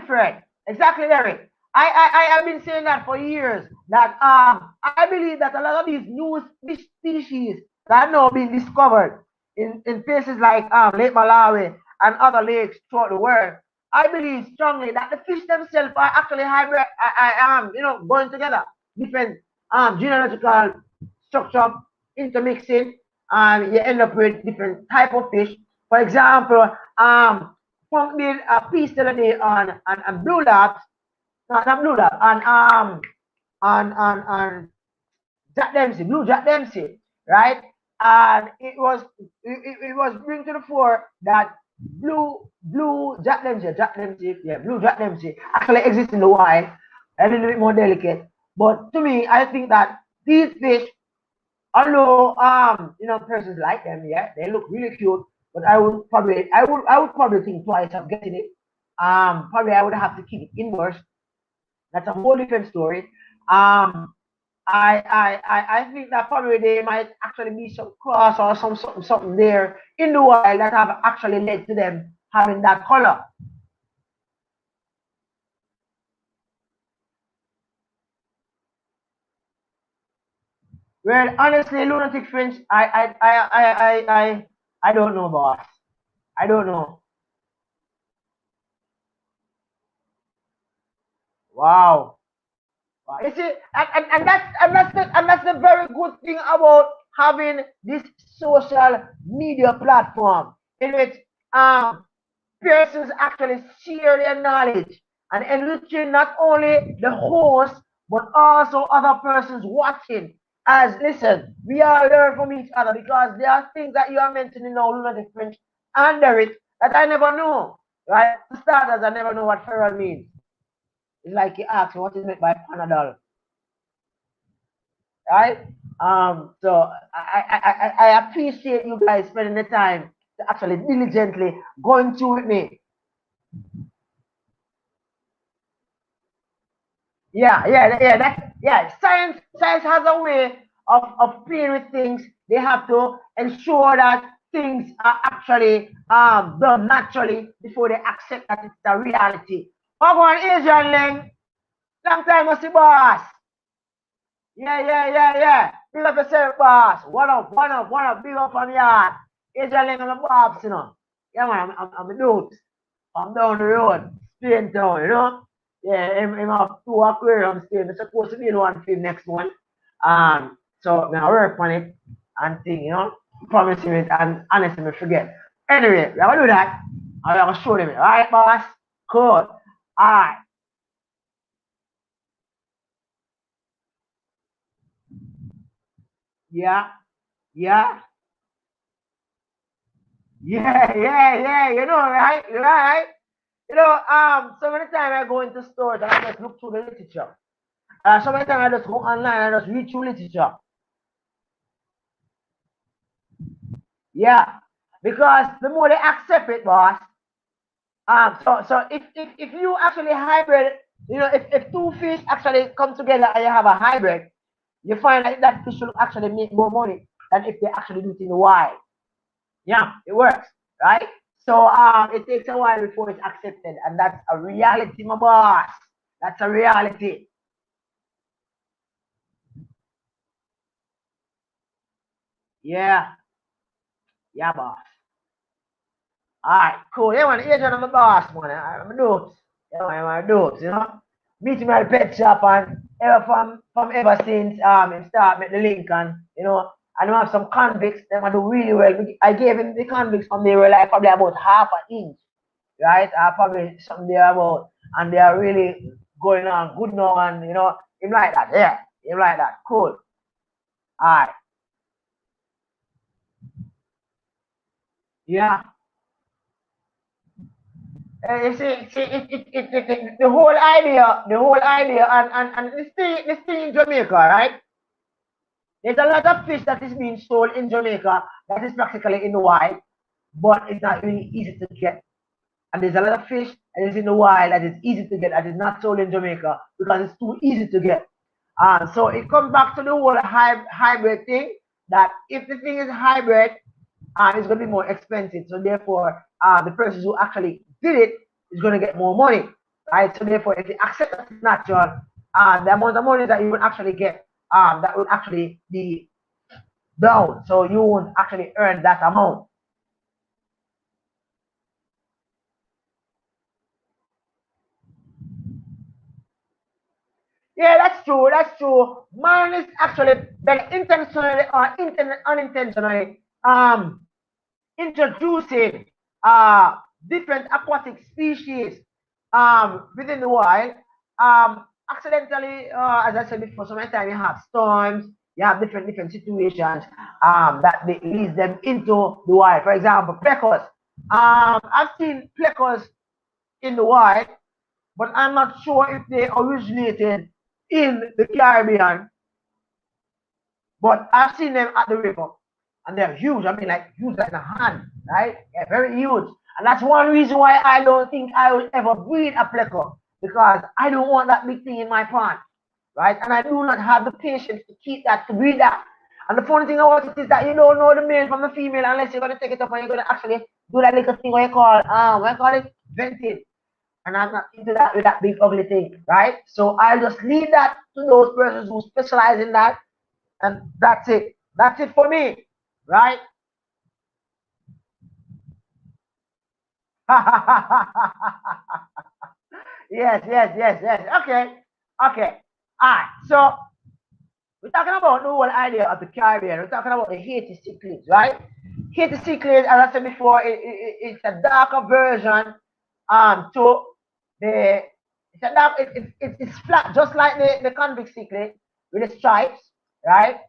Fred. Exactly, Eric. I have been saying that for years. That I believe that a lot of these new fish species that are now being discovered in places like Lake Malawi and other lakes throughout the world. I believe strongly that the fish themselves are actually hybrid. Going together, different genealogical structure intermixing, and you end up with different type of fish. For example, Funk did a piece the other day on Blue Labs, not Blue Lab, on Jack Dempsey, Blue Jack Dempsey, right? And it was bring to the fore that Jack Dempsey, yeah, Blue Jack Dempsey actually exists in the wild, a little bit more delicate. But to me, I think that these fish, although persons like them, yeah, they look really cute, but I would probably think twice of getting it. Probably I would have to keep it indoors. That's a whole different story. Um, I think that probably there might actually be some cross or something there in the wild that have actually led to them having that color. Well, honestly, lunatic fringe, I don't know, boss. I don't know. Wow. You see, and that's the very good thing about having this social media platform in which persons actually share their knowledge and enriching not only the host but also other persons watching. As listen, we all learn from each other because there are things that you are mentioning now, lunatic French and Derek, that I never know. Right? For starters, I never know what feral means. It's like you ask what is meant by Panadol, right? So I appreciate you guys spending the time to actually diligently going through with me. Yeah. Science has a way of playing with things. They have to ensure that things are actually done naturally before they accept that it's a reality. Wagwan Asian Ling. Long time no see, boss. Yeah. Big up yourself, boss. One up. Big up on yard. Asian Ling, I'm a boss, you know. Yeah, man, I'm a dude. I'm down the road, Spain town, you know. Yeah, I'm have two aquariums still. I'm supposed to be in one film next one. So I work on it and thing, you know. Promise you it and honestly me forget. Anyway, we're gonna do that. I'm gonna show them it. Alright, boss? Cool. Alright. Yeah, yeah, yeah. You know, right? Right? You know, so many times I go into stores and I just look through the literature. So many times I just go online and just read through literature. Yeah, because the more they accept it, boss. So if you actually hybrid, you know, if two fish actually come together and you have a hybrid, you find that that fish will actually make more money than if they actually do it in the wild. Yeah, it works, right? So it takes a while before it's accepted, and that's a reality, my boss. That's a reality. Yeah, yeah, boss. All right, cool. Yeah, man, Asian, I'm a boss, man. I'm a dude. Yeah, man, I'm a dude, you know. Meet me at the pet shop and ever from ever since him start with the Lincoln, you know. And we have some convicts, them I do really well. I gave him the convicts from they were like probably about half an inch, right? Probably something there about and they are really going on good now and you know, him like that, yeah. Him like that. Cool. Alright. Yeah. You see the whole idea, and this thing in Jamaica, right? There's a lot of fish that is being sold in Jamaica that is practically in the wild, but it's not really easy to get. And there's a lot of fish that is in the wild that is easy to get that is not sold in Jamaica because it's too easy to get. So it comes back to the whole hybrid thing that if the thing is hybrid, it's going to be more expensive. So therefore, the person who actually did it is going to get more money, right? So therefore, if you accept that it's natural, the amount of money that you would actually get, that would actually be down. So you won't actually earn that amount. Yeah, that's true. That's true. Mine is actually like intentionally or unintentionally introducing different aquatic species within the wild. Accidentally, as I said before, sometimes you have storms, you have different situations that they leads them into the wild. For example, plecos. I've seen plecos in the wild, but I'm not sure if they originated in the Caribbean, but I've seen them at the river and they're huge. I mean, like huge like a hand, right? Yeah, very huge. And that's one reason why I don't think I will ever breed a pleco because I don't want that big thing in my pond, right? And I do not have the patience to keep that, to breed that. And the funny thing about it is that you don't know the male from the female unless you're going to take it up and you're going to actually do that little thing what you call it, venting, and I'm not into that with that big ugly thing, right? So I'll just leave that to those persons who specialize in that, and that's it. That's it for me, right? Yes. Okay. All right. So we're talking about the whole idea of the Caribbean. We're talking about the Haiti cichlids, right? Haiti cichlids, as I said before, it's a darker version to the it's a dark it's flat just like the convict cichlid with the stripes, right?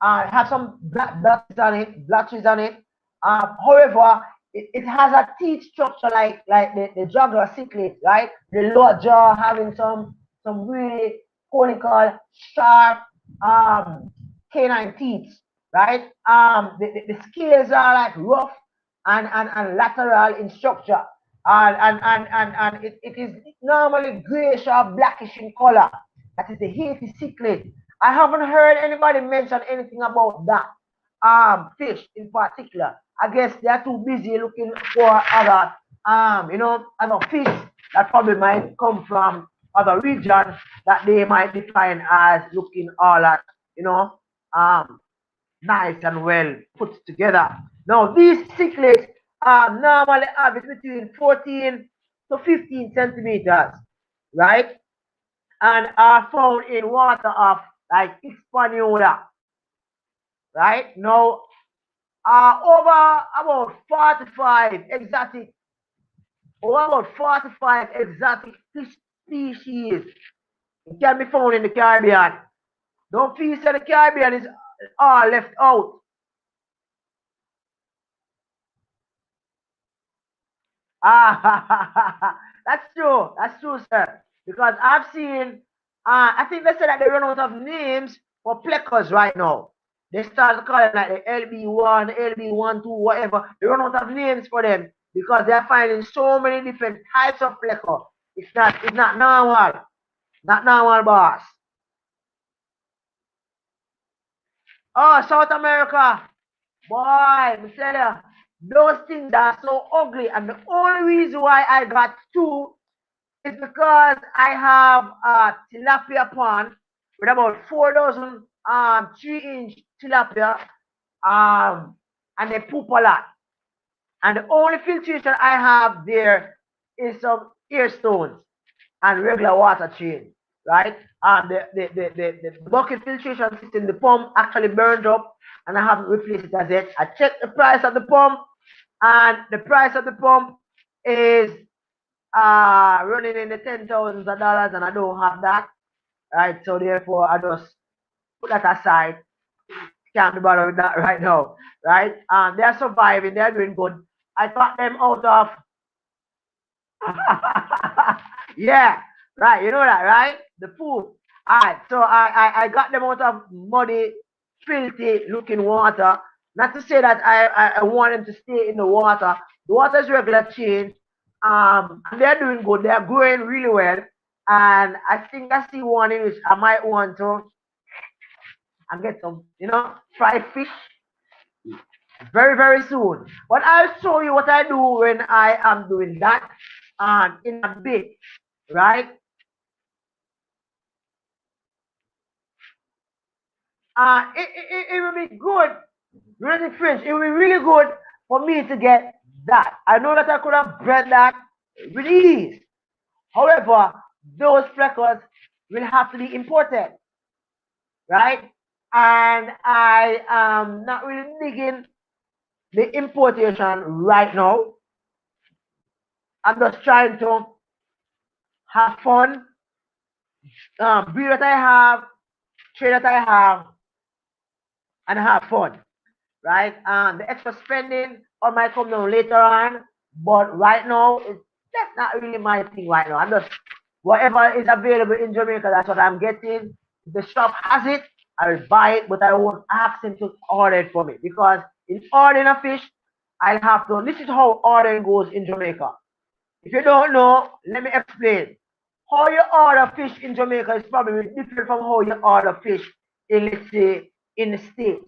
Have some black blotches on it. However, it has a teeth structure like the jugular cichlid, right? The lower jaw having some really conical, sharp canine teeth, right? The scales are like rough and lateral in structure. And it is normally grayish or blackish in color. That is the Haiti cichlid. I haven't heard anybody mention anything about that fish in particular. I guess they are too busy looking for other other fish that probably might come from other regions that they might define as looking all at, you know, um, nice and well put together. Now, these cichlids normally average between 14 to 15 centimeters, right? And are found in water of like Hispaniola, right? Now, over about 45 exotic, over about 45 exotic fish species can be found in the Caribbean. Don't feel that the Caribbean is all left out. Ah, that's true. That's true, sir. Because I've seen, I think they said that they run out of names for plecos right now. They start calling like the LB1, LB12, whatever. They run out of names for them because they're finding so many different types of pleco. It's not normal. Not normal, boss. Oh, South America. Boy, I tell you, those things are so ugly. And the only reason why I got two is because I have a tilapia pond with about 4,000 3-inch tilapia and they poop a lot. And the only filtration I have there is some air stones and regular water change, right? The bucket filtration system, the pump actually burned up and I haven't replaced it as yet. I checked the price of the pump and the price of the pump is running in the 10,000s of dollars and I don't have that, right? So therefore I just put that aside. Can't be bothered with that right now, right? They're surviving, they're doing good. I got them out of yeah, right. You know that, right? The pool. All right. So I got them out of muddy, filthy looking water. Not to say that I want them to stay in the water. The water is regular change. And they're doing good. They're growing really well. And I think I see one in which I might want to and get some, fried fish very, very soon. But I'll show you what I do when I am doing that in a bit, right? It will be good, really French. It will be really good for me to get that. I know that I could have bred that with ease. However, those records will have to be imported, right? And I am not really digging the importation right now. I'm just trying to have fun, breed that I have, trade that I have, and have fun, right? The extra spending on might come down later on, but right now, that's not really my thing right now. I'm just, whatever is available in Jamaica, that's what I'm getting. If the shop has it, I will buy it, but I won't ask them to order it for me because in ordering a fish, I'll have to, this is how ordering goes in Jamaica. If you don't know, let me explain. How you order fish in Jamaica is probably different from how you order fish in, let's say, in the States.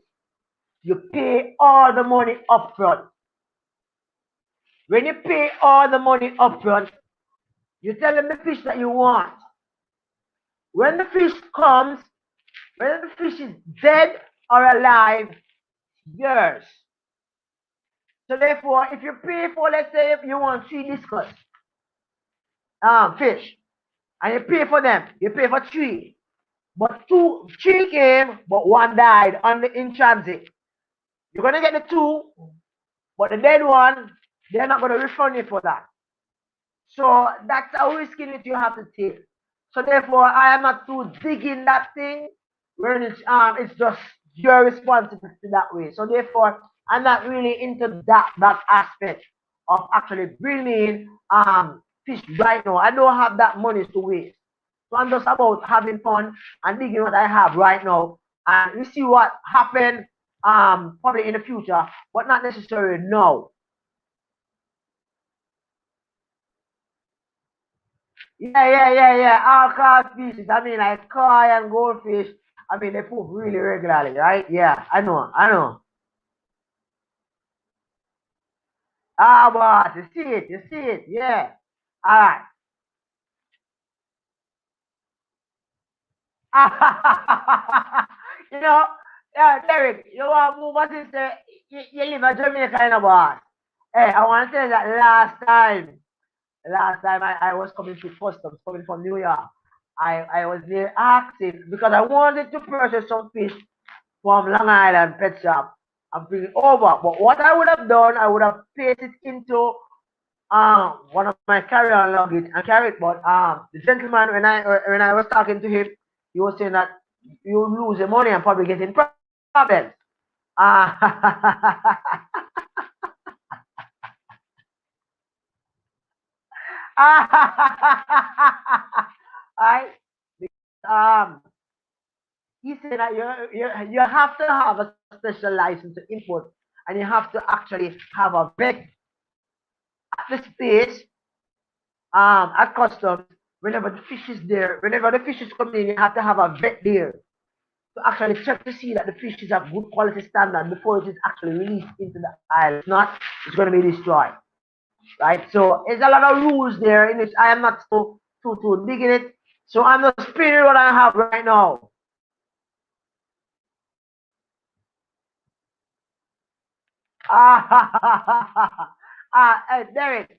You pay all the money upfront. When you pay all the money upfront, you tell them the fish that you want. When the fish comes, whether the fish is dead or alive, yours. So therefore, if you pay for, let's say, if you want 3 discus fish, and you pay for them, you pay for 3. But 3 came, but 1 died on the in transit. You're gonna get the 2, but the dead one, they're not gonna refund you for that. So that's a risk in it you have to take. So therefore, I am not too digging that thing when it's just your responsibility that way. So therefore, I'm not really into that aspect of actually bringing fish right now. I don't have that money to waste. So I'm just about having fun and digging what I have right now. And we see what happen probably in the future, but not necessarily now. Yeah. All class species. I mean, like koi and goldfish. I mean, they poop really regularly, right? Yeah, I know. Ah, boss, you see it, yeah. All right. You know, yeah, Derek, you want to move us into, you live in Jamaica, you know, boss. Hey, I want to tell you that last time I was coming to customs, coming from New York, I was there asking because I wanted to purchase some fish from Long Island Pet Shop and bring it over. But what I would have done, I would have placed it into one of my carry-on luggage and carry it. But the gentleman when I was talking to him, he was saying that you lose your money and probably get in problems. I um he said that you have to have a special license to import and you have to actually have a vet at the space at customs whenever the fish is there, whenever the fish is coming in, you have to have a vet there to actually check to see that the fish is of good quality standard before it is actually released into the island. If not, it's going to be destroyed. Right? So there's a lot of rules there in which I am not too digging it. So I'm just spinning what I have right now. Derek,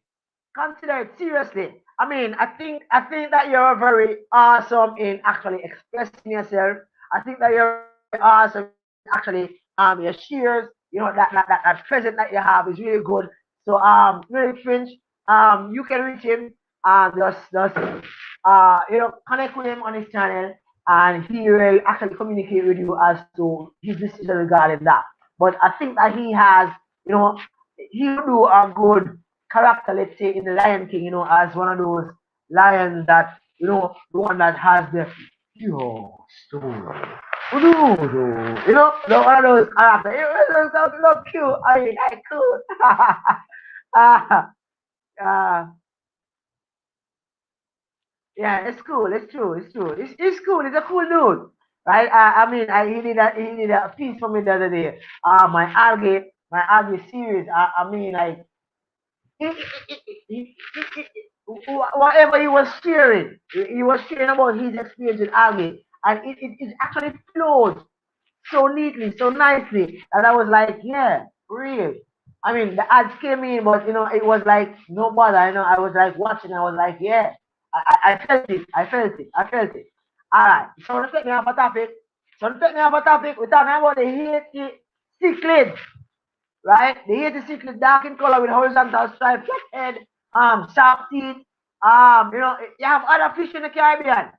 consider it seriously. I think that you're very awesome in actually expressing yourself. I think that you're very awesome in actually your shares. You know that present that you have is really good. So really Finch, you can reach him just connect with him on his channel and he will actually communicate with you as to his decision regarding that. But I think that he has, you know, he will do a good character, let's say, in the Lion King, as one of those lions that, the one that has the pure story. One of those characters. It was so cute. I mean, I could. uh, uh, yeah, it's cool. It's true. It's true. It's cool. It's a cool dude, right? He did a piece for me the other day. My algae series. I mean, like whatever he was sharing, he was sharing about his experience with algae, and it actually flowed so neatly, so nicely, and I was like, yeah, real. I mean, the ads came in, but it was like no bother. I was like watching. I was like, yeah, I felt it. I felt it. I felt it. All right. So to take me off a topic. We're talking about the Haiti cichlids, right? The Haiti cichlid dark in color with horizontal stripe, flat head, sharp teeth. You have other fish in the Caribbean.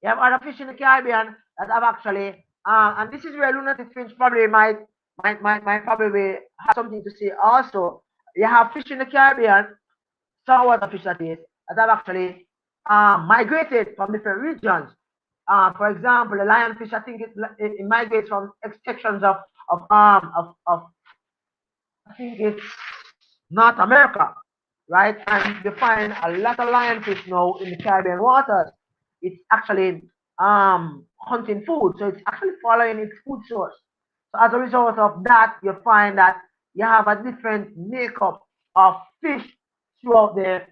You have other fish in the Caribbean that have actually, and this is where lunatic finch probably might probably have something to say also. You have fish in the Caribbean, saltwater fish that have actually migrated from different regions. For example, the lionfish, I think it migrates from sections of I think it's North America, right? And you find a lot of lionfish now in the Caribbean waters. It's actually hunting food, so it's actually following its food source. So as a result of that, you find that you have a different makeup of fish throughout the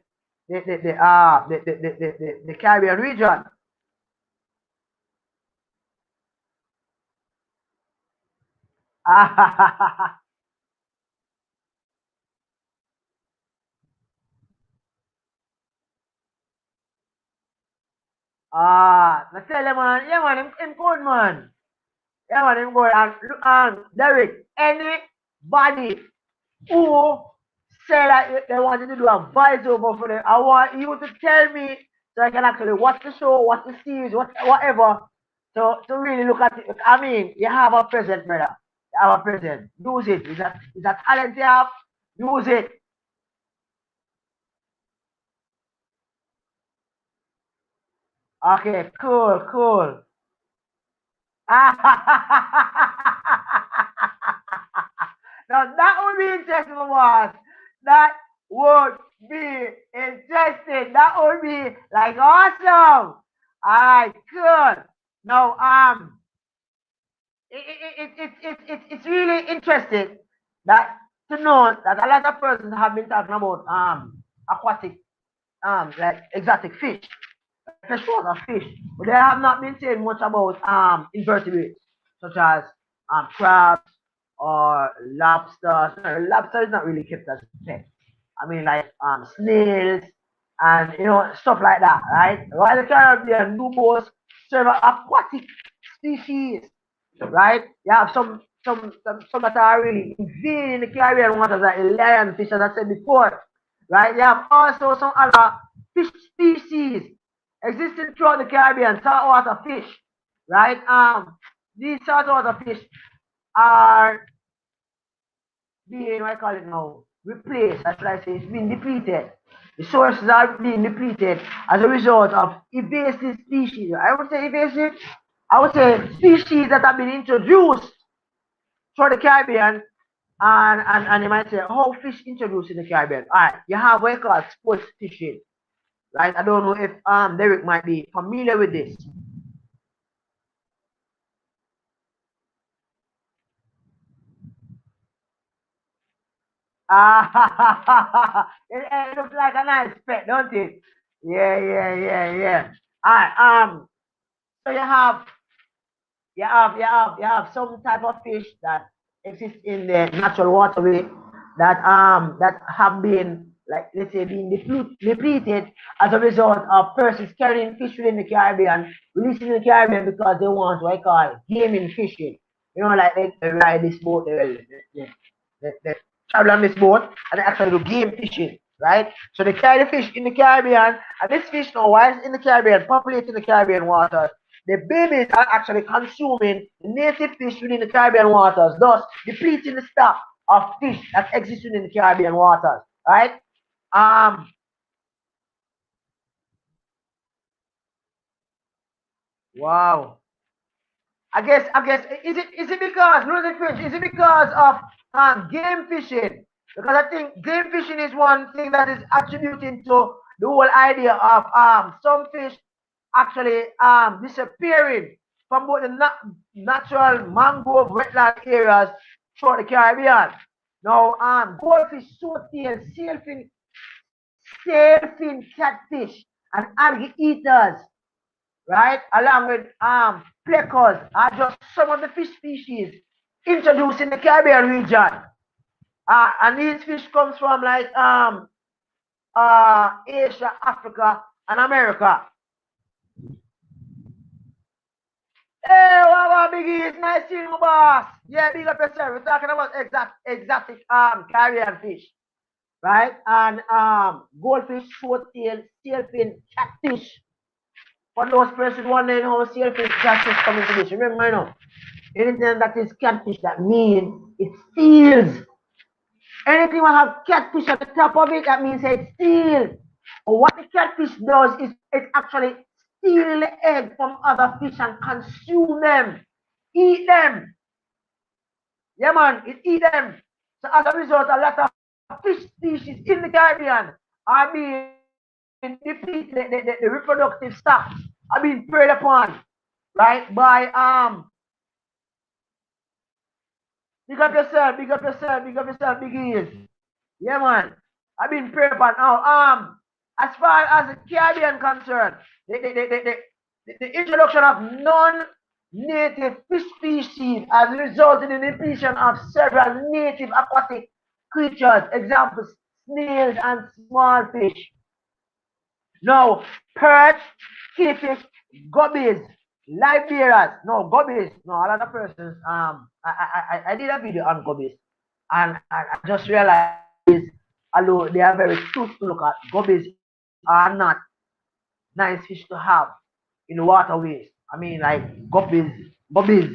Caribbean region. I tell you, man, yeah, man, him good, man. Yeah, man, him good. And Derek, anybody who say that they wanted to do a voiceover for them, I want you to tell me so I can actually watch the show, watch the series, whatever, to really look at it. I mean, you have a present, brother. You have a present. Use it. Is that talent you have? Use it. Okay, cool, cool. Now that would be interesting, boss. That would be interesting. That would be like awesome. Alright, good. Now, it's really interesting that to know that a lot of persons have been talking about aquatic like exotic fish, freshwater fish, but they have not been saying much about invertebrates such as crabs or lobsters. No, lobster is not really kept as pet. I mean, like snails and stuff like that, right? While the Caribbean do both serve aquatic species, right? You have some that are really invading in the Caribbean waters, like the lion fish, as I said before, right? You have also some other fish species existing throughout the Caribbean, saltwater fish, right? These saltwater fish are being, what I call it now, replaced. That's what I say. It's being depleted. The sources are being depleted as a result of invasive species. I would say invasive. I would say species that have been introduced for the Caribbean, and you might say, how fish introduced in the Caribbean? All right, you have what you call sports fishing, right? I don't know if Derek might be familiar with this. It looks like a nice pet, don't it? Yeah. All right, so you have some type of fish that exist in the natural waterway that have been, like, let's say, being depleted as a result of persons carrying fish within the Caribbean, releasing in the Caribbean because they want what I call gaming fishing. Like they ride this boat, they travel on this boat and they actually do game fishing, right? So they carry the fish in the Caribbean, and this fish now, while it's in the Caribbean, populating the Caribbean waters, the babies are actually consuming the native fish within the Caribbean waters, thus depleting the stock of fish that exists within the Caribbean waters, right? Um, wow. I guess is it because losing fish? Is it because of game fishing? Because I think game fishing is one thing that is attributing to the whole idea of some fish actually disappearing from both the natural mangrove wetland areas throughout the Caribbean. Now goldfish, swordtail, sailfin, catfish, and algae eaters, right? Along with plecos are just some of the fish species introduced in the Caribbean region. And these fish comes from like Asia, Africa, and America. Hey, what Biggie? It's nice seeing you, boss. Yeah, big up yourself. We're talking about exotic Caribbean fish, right? And goldfish, swordtail, sailfin, catfish. For those persons wondering how sailfish, catfish come into this, remember, anything that is catfish, that means it steals. Anything will have catfish at the top of it, that means it steals. What the catfish does is it actually steal the egg from other fish and consume them, eat them. Yeah, man, it eat them. So as a result, a lot of fish species in the Caribbean are being depleted. The reproductive stocks are being preyed upon, right? By big up yourself, big up yourself, big up yourself, big ears. Yeah, man. I've been praying about now. As far as the Caribbean concerned, the introduction of non-native fish species has resulted in the depletion of several native aquatic creatures, examples snails and small fish. Now, perch, killifish, guppies, live bearers. No, guppies. No, a lot of persons. I did a video on guppies, and I just realized, although they are very cute to look at, guppies are not nice fish to have in the waterways. I mean, like guppies, Gobies.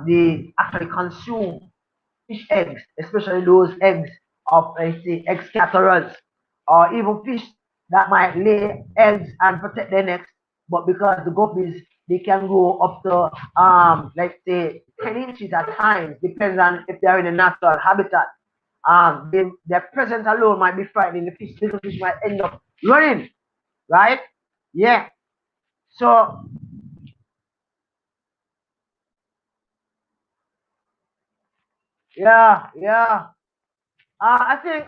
They actually consume fish eggs, especially those eggs of, let's say, egg scatterers, or even fish that might lay eggs and protect their necks, but because the guppies, they can go up to let's say 10 inches at times, depends on if they are in a natural habitat. Their presence alone might be frightening. The fish, little fish might end up running, right? Yeah. So yeah. I think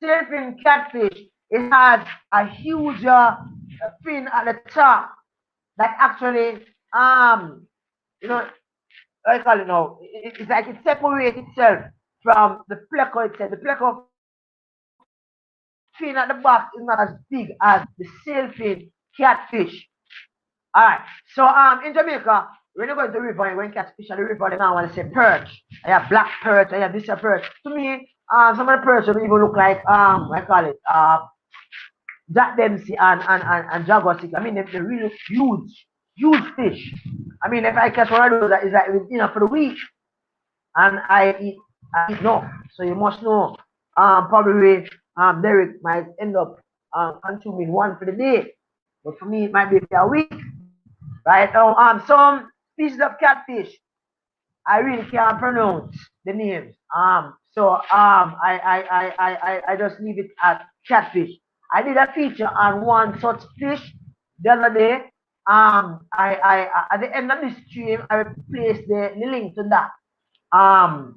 surfing catfish it has a huge fin at the top that actually you know I call it now. It's like it separates itself from the pleco itself. The pleco fin at the back is not as big as the sailfin catfish. Alright. So in Jamaica, when you go to the river and when catch fish at the river, they now want to say perch. I have black perch, I have this perch. To me, some of the perch don't even look like I call it Jack Dempsey and Jaguar. I mean they're really huge fish. I mean if I catch one of those that is like with dinner for the week and I eat no. So you must know probably Derek might end up consuming one for the day. But for me it might be a week. Right now, some species of catfish I really can't pronounce the names. I just leave it at catfish. I did a feature on one such fish the other day. At the end of the stream, I will place the link to that. At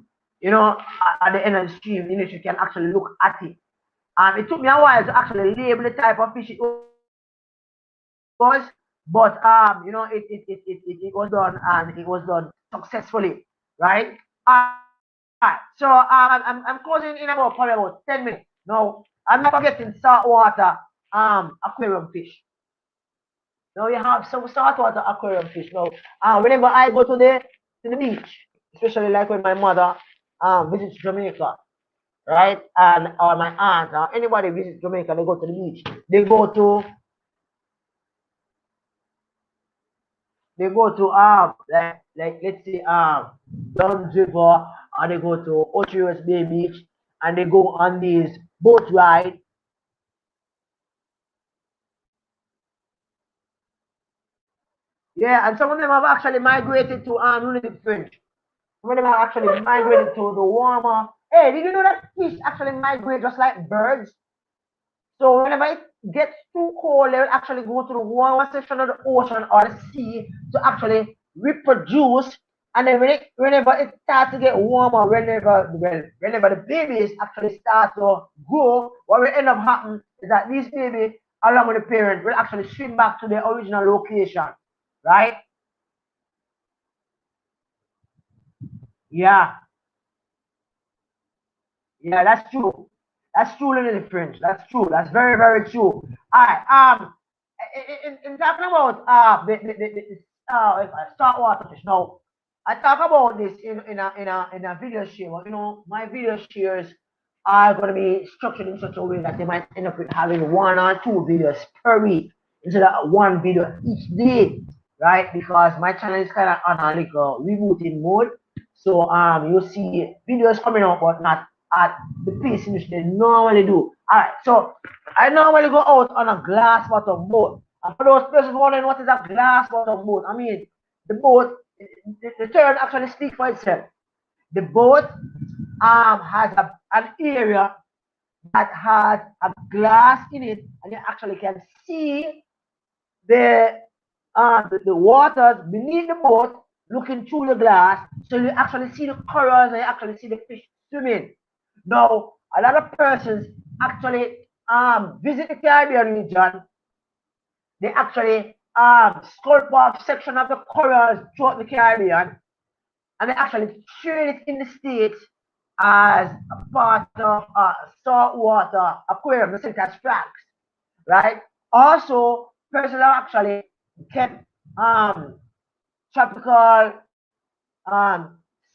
the end of the stream, you can actually look at it. It took me a while to actually label the type of fish it was, but it was done and it was done successfully, right? Alright, so I'm closing in about probably about 10 minutes. Now, I'm not forgetting saltwater aquarium fish. Now you have some saltwater aquarium fish. Now, whenever I go to the beach, especially like when my mother visits Jamaica, right? And or my aunt or anybody visits Jamaica, they go to the beach. They go to like let's say Duns River or they go to Ochios Bay Beach and they go on these boat ride. Yeah, and some of them have actually migrated to really French. Some of them have actually migrated to the warmer. Hey, did you know that fish actually migrate just like birds? So whenever it gets too cold, they will actually go to the warmer section of the ocean or the sea to actually reproduce. And then whenever it starts to get warmer, whenever the babies actually start to grow, what will end up happening is that these babies, along with the parent, will actually swim back to their original location, right? Yeah, yeah, that's true. That's true, little French. That's true. That's very, very true. All right. In talking about saltwater fish. Now, I talk about this in a video share. But, my video shares are going to be structured in such a way that they might end up with having one or two videos per week instead of one video each day, right? Because my channel is kind of on a like a rebooting mode. So you'll see videos coming out, but not at the pace in which they normally do. Alright, so I normally go out on a glass bottom boat. And for those persons wondering what is a glass bottom boat, I mean the boat, the term actually speaks for itself. The boat has an area that has a glass in it, and you actually can see the the waters beneath the boat looking through the glass, so you actually see the corals and you actually see the fish swimming. Now, a lot of persons actually visit the Caribbean region. They actually sculpt off section of the corals throughout the Caribbean, and they actually trade it in the states as a part of saltwater aquarium, the same as flags, right? Also, persons have actually kept tropical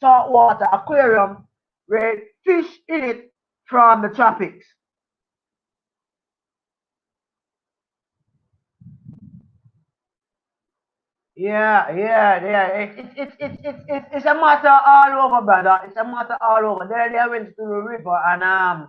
saltwater aquarium with fish in it from the tropics. Yeah. It's a matter all over, brother. It's a matter all over. There I went to the river and I'm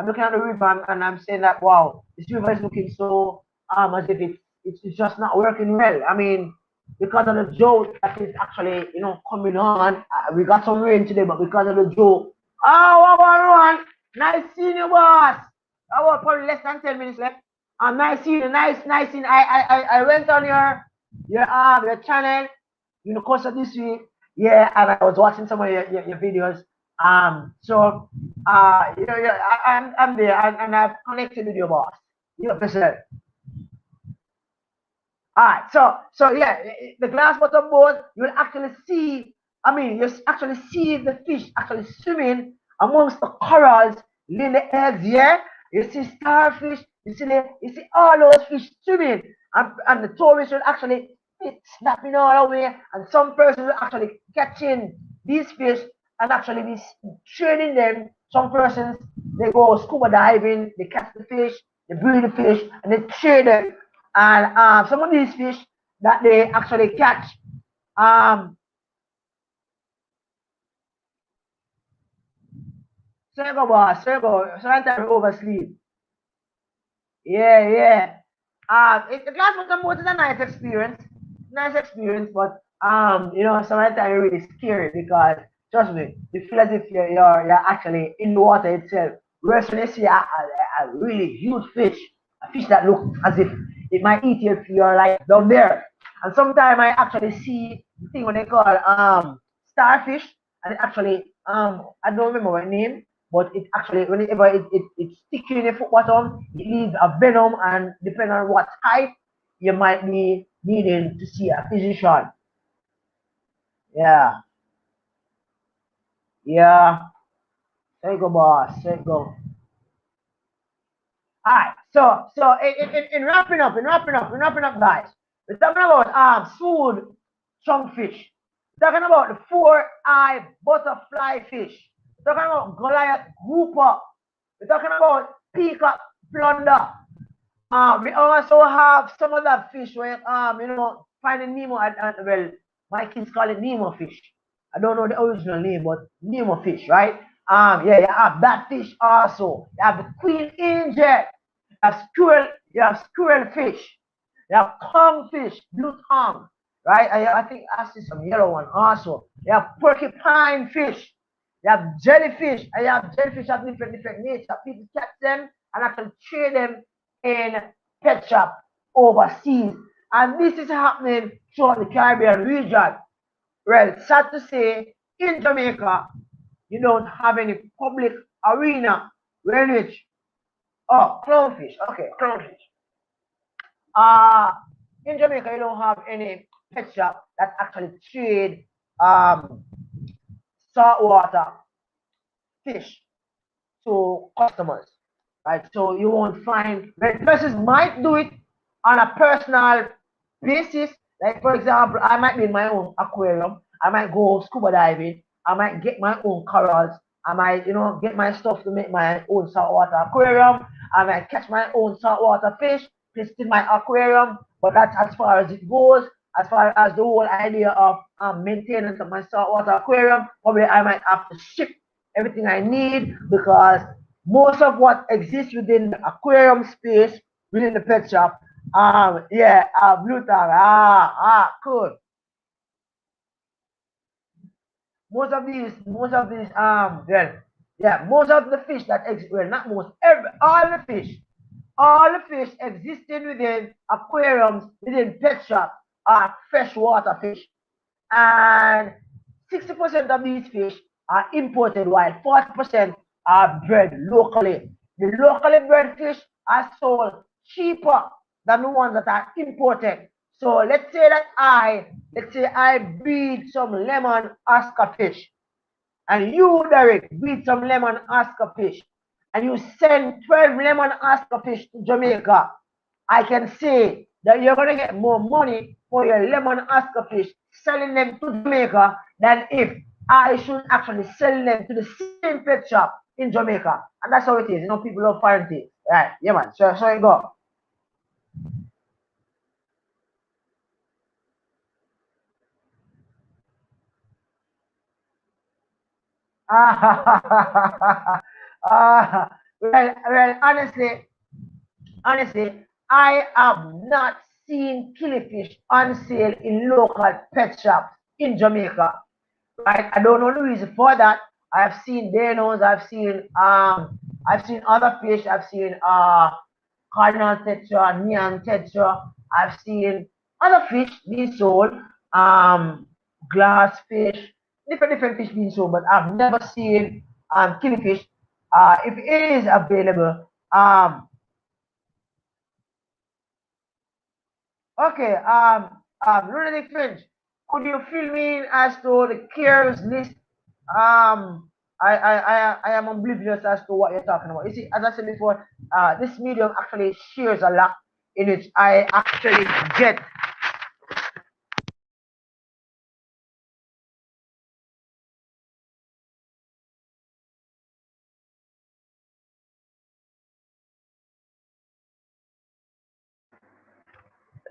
looking at the river and I'm saying that wow, this river is looking so as if it's just not working well. I mean, because of the joke that is actually coming on. We got some rain today, but because of the joke. Oh, what about everyone? Nice seeing you, boss. I was probably less than 10 minutes left. Nice seeing you. Nice seeing. I went on your channel in the course of this week. Yeah, and I was watching some of your videos. So yeah, I'm there and I've connected with your boss. You know, alright, so yeah, the glass bottom boat, you will actually see, I mean, you actually see the fish actually swimming amongst the corals, laying the eggs, yeah? You see starfish, you see all those fish swimming, and the tourists will actually be snapping all away, and some person will actually catching these fish and actually be training them. Some persons, they go scuba diving, they catch the fish, they breed the fish, and they train them. And some of these fish that they actually catch, um, Sergo boss, Sergo, sometimes we oversleep. Yeah, yeah. The glass bottom boat is a nice experience, but you know, sometimes it's really scary because trust me, you feel as if you're actually in the water itself. Whereas when you see a really huge fish, a fish that looks as if it might eat you if you're like down there. And sometimes I actually see the thing when they call starfish, and it actually I don't remember what name, but it actually whenever it sticks you in the foot bottom, it leaves a venom, and depending on what type, you might be needing to see a physician. Yeah, yeah. There you go, boss. There you go. All right. So in wrapping up, guys, we're talking about food chunk fish. We're talking about the four-eye butterfly fish. We're talking about Goliath grouper. We're talking about peacock plunder. We also have some other fish where you know, finding Nemo and well, my kids call it Nemo fish. I don't know the original name, but Nemo fish, right? Yeah, you have that fish also. You have the queen angel. You have squirrel fish. You have tongue fish, blue tongue, right? I think I see some yellow one also. You have porcupine fish. You have jellyfish. And you have jellyfish of different nature. People catch them and actually trade them in pet shop overseas. And this is happening throughout the Caribbean region. Well, sad to say, in Jamaica, you don't have any public arena in which, oh, clownfish. Okay, clownfish. Uh, in Jamaica, you don't have any pet shop that actually trade um, saltwater fish to customers, right? So you won't find, well, persons might do it on a personal basis. Like for example, I might be in my own aquarium. I might go scuba diving. I might get my own corals. I might, you know, get my stuff to make my own saltwater aquarium. I might catch my own saltwater fish, place it in my aquarium. But that's as far as it goes. As far as the whole idea of maintenance of my saltwater aquarium, probably I might have to ship everything I need because most of what exists within the aquarium space, within the pet shop, yeah, blue tag, cool. Well, yeah, most of the fish that exist, well, not most, all the fish existing within aquariums, within pet shop, are freshwater fish. And 60% of these fish are imported, while 40% are bred locally. The locally bred fish are sold cheaper than the ones that are imported. So let's say I breed some lemon Oscar fish, and you, Derek, breed some lemon Oscar fish, and you send 12 lemon Oscar fish to Jamaica, I can say that you're going to get more money for your lemon Oscar fish selling them to Jamaica than if I should actually sell them to the same pet shop in Jamaica. And that's how it is. You know, people love foreign things. Right. Yeah, man. So you go. Honestly, I have not seen killifish on sale in local pet shops in Jamaica. Right? I don't know the reason for that. I've seen Danos, I've seen other fish, I've seen cardinal tetra, neon tetra, I've seen other fish being sold, um glass fish, different fish being sold, but I've never seen killifish. If it is available, Okay, Lunatic Fringe, could you fill me in as to the cares list? I am oblivious as to what you're talking about. You see, as I said before, this medium actually shares a lot in which I actually get.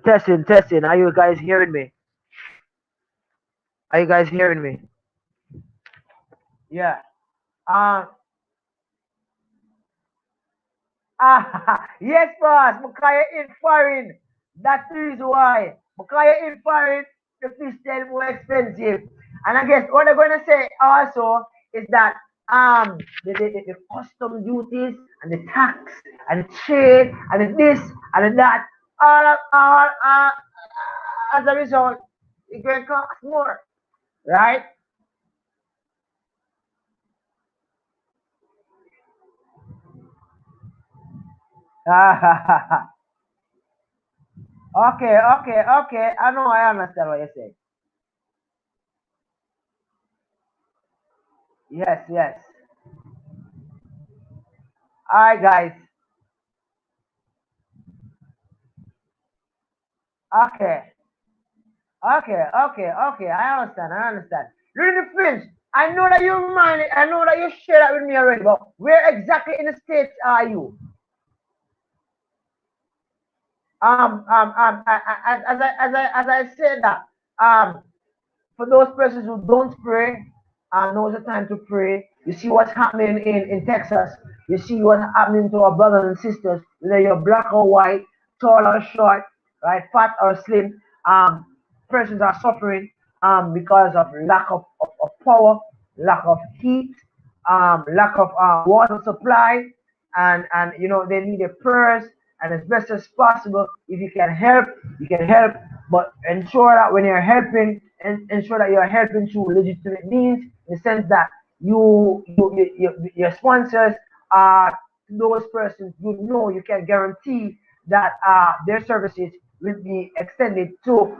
Testing, testing. Are you guys hearing me? Are you guys hearing me? Yeah. Um, yes, boss. Makaya in foreign. That's the reason why. Makaya in foreign, the fish still more expensive. And I guess what they're going to say also is that the custom duties and the tax and the trade and the this and the that, all as a result, it's going to cost more, right? Okay, okay, okay. I know, I understand what you're saying. Yes, yes. All right, guys. Okay, okay, okay, okay. I understand. I understand. Really, Prince. I know that you remind. I know that you shared that with me already. But where exactly in the states are you? As I said that. For those persons who don't pray, now's the time to pray. You see what's happening in Texas. You see what's happening to our brothers and sisters, whether you're black or white, tall or short, right, fat or slim. Persons are suffering because of lack of power, lack of heat, lack of water supply, and they need a prayers, and as best as possible, if you can help, you can help, but ensure that when you're helping, and ensure that you're helping through legitimate means, in the sense that your sponsors are those persons you can guarantee that their services will be extended to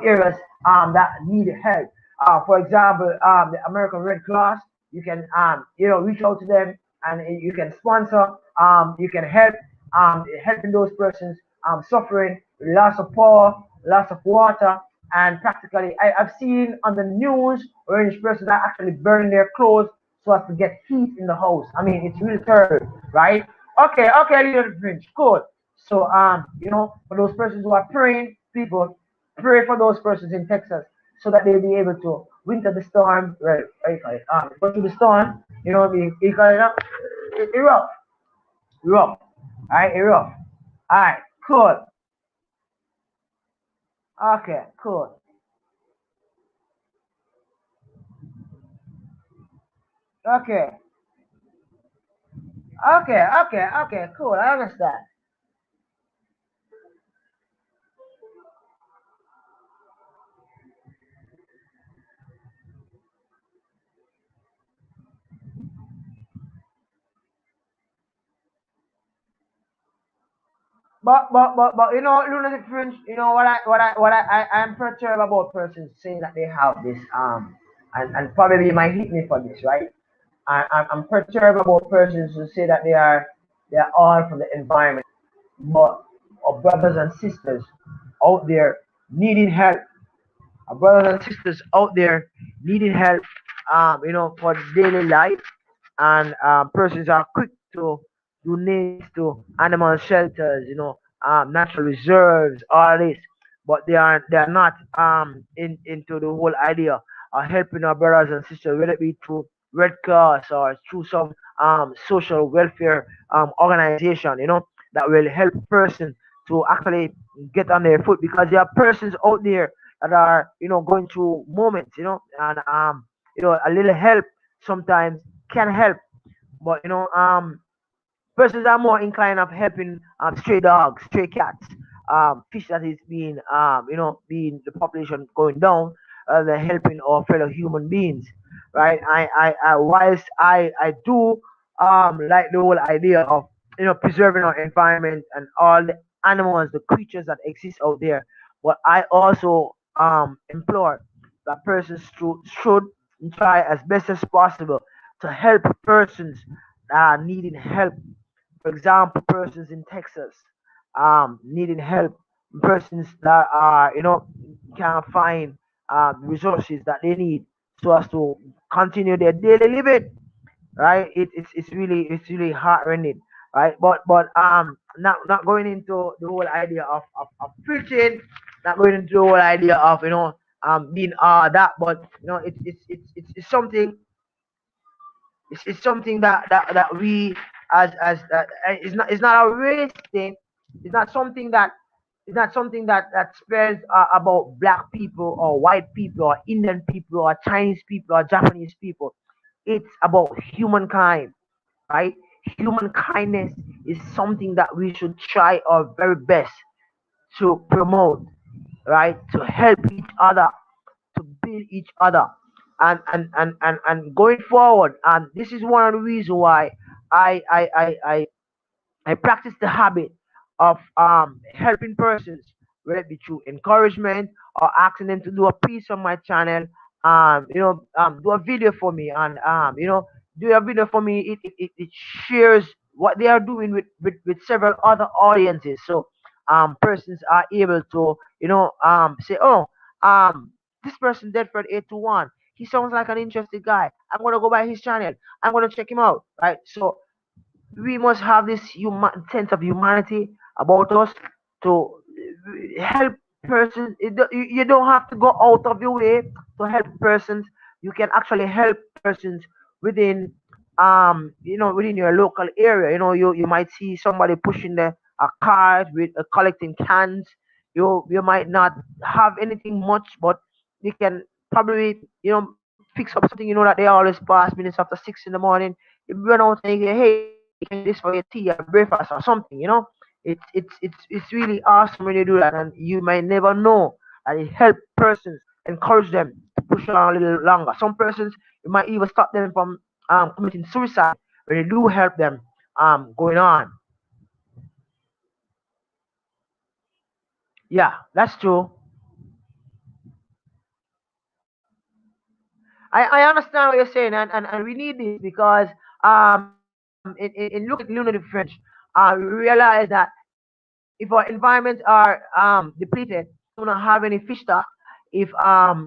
areas that need help. For example, the American Red Cross, you can reach out to them, and you can sponsor, you can help, helping those persons suffering loss of power, loss of water, and practically I've seen on the news where each person are actually burning their clothes so as to get heat in the house. I mean, it's really terrible, right? Okay, okay, little fringe, cool. So for those persons who are praying, people pray for those persons in Texas so that they'll be able to winter the storm, right? Right, go through the storm, be call it up, erupt, erupt, all right, erupt. All right, cool. Okay, cool. Okay, okay, okay, okay, cool. I understand. But lunatic fringe. You know I'm perturbed about persons saying that they have this and probably you might hit me for this, right? I'm perturbed about persons who say that they are all for the environment, but our brothers and sisters out there needing help, our brothers and sisters out there needing help, for daily life, and persons are quick to donate to animal shelters, natural reserves, all this, but they are not into the whole idea of helping our brothers and sisters, whether it be through Red Cross or through some social welfare organization, that will help person to actually get on their foot, because there are persons out there that are going through moments, and a little help sometimes can help, but persons are more inclined of helping stray dogs, stray cats, fish that is being the population going down, than helping our fellow human beings, right? Whilst I do like the whole idea of preserving our environment and all the animals, the creatures that exist out there, But I also implore that persons should try as best as possible to help persons that are needing help. For example, persons in Texas needing help, persons that are can't find resources that they need so as to continue their daily living, right? It's really heart-rending, right? But not going into the whole idea of preaching, not going into the whole idea of being that, but it's something, it's something that we as it's not a race thing. It's not something that that spreads about black people or white people or Indian people or Chinese people or Japanese people. It's about humankind, right? Human kindness is something that we should try our very best to promote, right? To help each other, to build each other, and going forward. And this is one of the reasons why I I I I, I practice the habit of helping persons, whether it be through encouragement or asking them to do a piece on my channel. Do a video for me, and do a video for me. It shares what they are doing with several other audiences. So persons are able to say, oh, this person dead for 821. He sounds like an interesting guy. I'm gonna go by his channel. I'm gonna check him out. Right. So we must have this sense of humanity about us to help persons. You don't have to go out of your way to help persons. You can actually help persons within within your local area. You might see somebody pushing a cart with collecting cans. You might not have anything much, but you can probably fix up something. That they always pass minutes after 6 in the morning. You run out and you say, hey, can you get this for your tea or breakfast or something. It's really awesome when you do that, and you might never know that it helps persons, encourage them to push on a little longer. Some persons, you might even stop them from committing suicide when you do help them going on. Yeah, that's true. I understand what you're saying, and we need this because in looking at Lunar the French, we realize that if our environments are depleted, we don't have any fish stock. If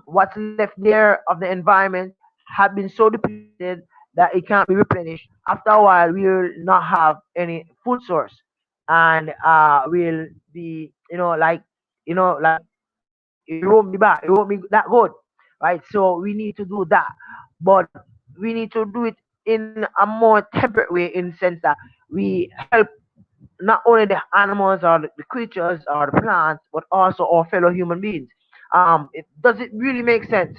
what's left there of the environment have been so depleted that it can't be replenished, after a while we'll not have any food source, and we'll be like it won't be bad. It won't be that good, right? So we need to do that, but we need to do it in a more temperate way, in the sense that we help not only the animals or the creatures or the plants, but also our fellow human beings. Does it really make sense?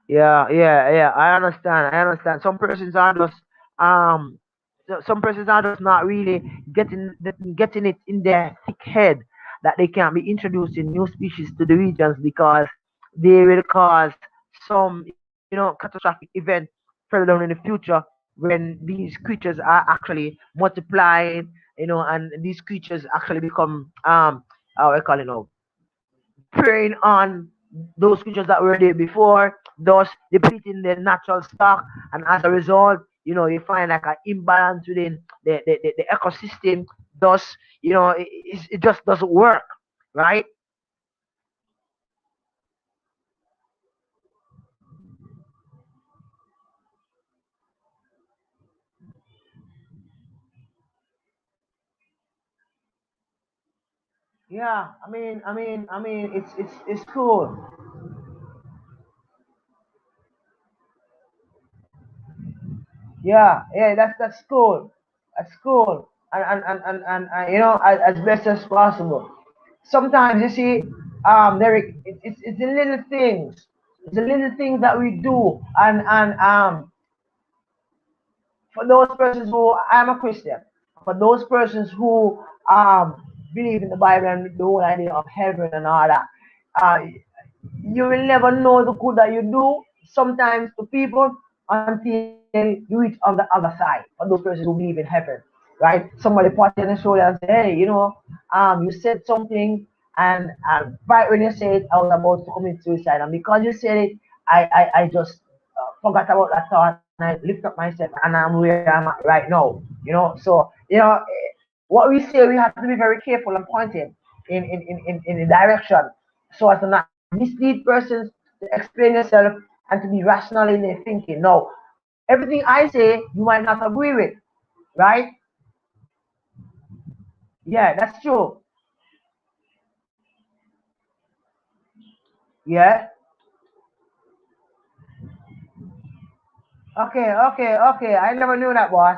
Yeah. I understand. I understand. Um, some persons are just not really getting it in their thick head that they can be introducing new species to the regions, because they will cause some catastrophic event further down in the future, when these creatures are actually multiplying, and these creatures actually become how I call it now, preying on those creatures that were there before, thus depleting their natural stock. And as a result, you find like an imbalance within the ecosystem. Thus, it just doesn't work, right? Yeah, I mean, it's cool. Yeah, that's cool. That's cool. And as best as possible. Sometimes you see, Derek, it's the little things. It's the little things that we do, and for those persons who, I'm a Christian, for those persons who believe in the Bible and the whole idea of heaven and all that, uh, you will never know the good that you do sometimes to people until you reach on the other side. For those persons who believe in heaven, right? Somebody pat you on the shoulder and say, hey, you said something, and right when you said it, I was about to commit suicide, and because you said it, I just forgot about that thought, and I lift up myself, and I'm where I'm at right now. So what we say, we have to be very careful and pointed in the direction, so as to not mislead persons, to explain yourself, and to be rational in their thinking. No, everything I say, you might not agree with, right? Yeah, that's true. Yeah. Okay, okay, okay. I never knew that, boss.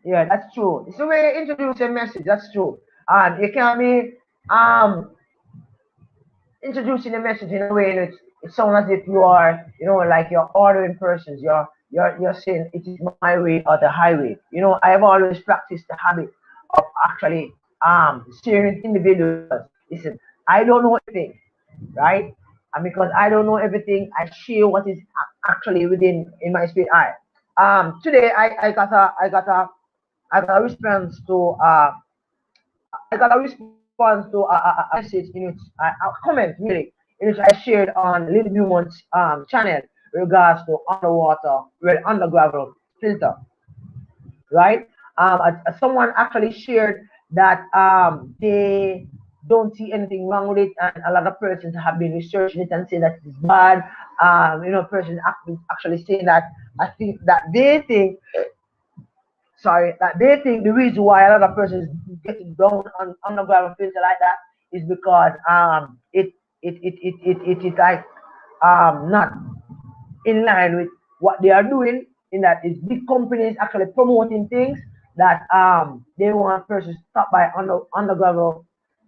Yeah, that's true. It's the way you introduce your message. That's true. And you can't be um introducing the message in a way that it sounds as if you are, like you're ordering persons. You're saying it is my way or the highway. I have always practiced the habit of actually sharing with individuals. Listen, I don't know everything, right? And because I don't know everything, I share what is actually within in my spirit eye. Today I got a response to a message in which a comment really in which I shared on Little Newman's channel regards to underwater, well, underground filter, right? Someone actually shared that they don't see anything wrong with it, and a lot of persons have been researching it and saying that it's bad. Persons actually saying that I think that they think sorry, that they think the reason why a lot of persons getting down on underground filter like that is because it is like not in line with what they are doing, in that is big companies actually promoting things that they want persons to stop by underground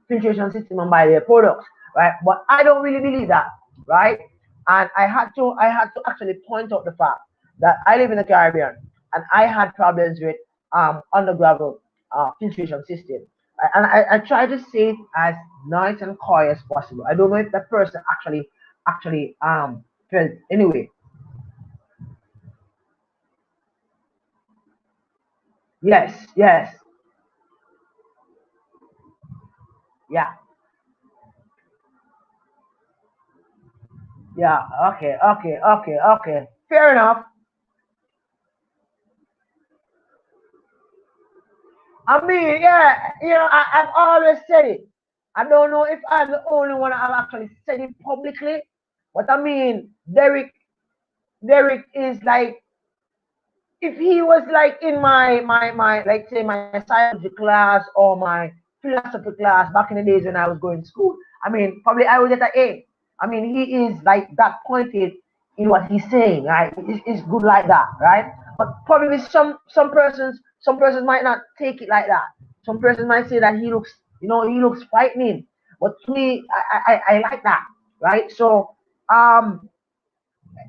filtration system and buy their products, right? But I don't really believe that, right? And I had to actually point out the fact that I live in the Caribbean and I had problems with underground filtration system. And I try to say it as nice and coy as possible. I don't know if that person actually felt anyway. Yes, yes, yeah, yeah. Okay, okay, okay, okay. Fair enough. I mean, yeah, I've always said it. I don't know if I'm the only one that have actually said it publicly, but I mean, Derek is like, if he was like in my like say my psychology class or my philosophy class back in the days when I was going to school, I mean, probably I would get an A. I mean, he is like that pointed in what he's saying, right? It's good like that, right? But probably some persons might not take it like that. Some persons might say that he looks frightening. But to me, I like that, right? So um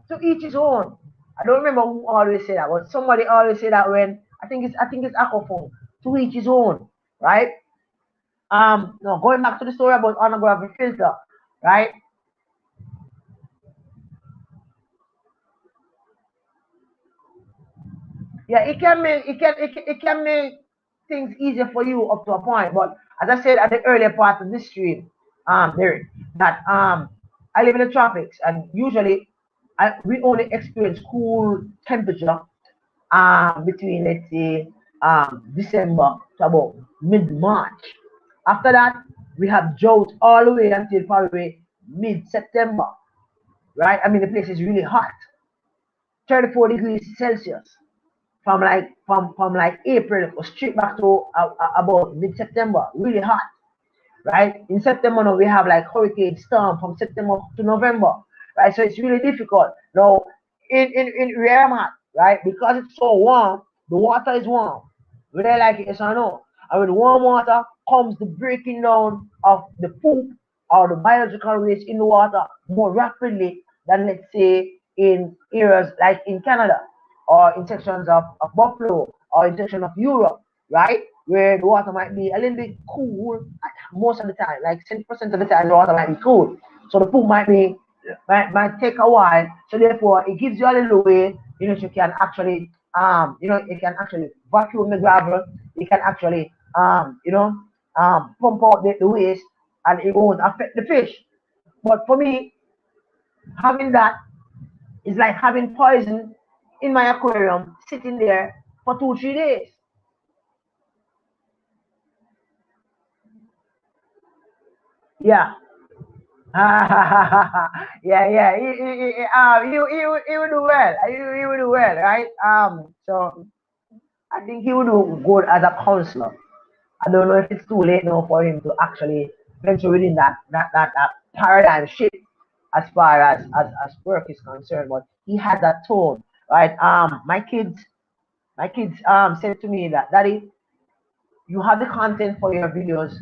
to each his own. I don't remember who always say that, but somebody always say that when I think it's Aquaphone. To each his own, right? No, going back to the story about pornography filter, right? Yeah, it can make things easier for you up to a point. But as I said at the earlier part of this stream, there that I live in the tropics, and usually we only experience cool temperature between, let's say, December to about mid March. After that, we have drought all the way until probably mid September, right? I mean, the place is really hot, 34 degrees Celsius from like April straight back to about mid September, really hot, right? In September now we have like hurricane storm from September to November, right? So it's really difficult. Now in where I'm at, right? Because it's so warm, the water is warm. Whether I like it, yes or no. And with warm water comes the breaking down of the poop or the biological waste in the water more rapidly than, let's say, in areas like in Canada or in sections of Buffalo or in section of Europe, right? Where the water might be a little bit cool most of the time, like 70% of the time the water might be cool. So the poop might take a while. So therefore it gives you a little way in which you can actually it can actually vacuum the gravel. It can actually, pump out the waste, and it won't affect the fish. But for me, having that is like having poison in my aquarium sitting there for 2, 3 days. Yeah. Yeah. He would do well. He would do well, right? So I think he would do good as a counselor. I don't know if it's too late now for him to actually venture within that paradigm shift as far as work is concerned. But he has that tone, right? My kids said to me that, Daddy, you have the content for your videos,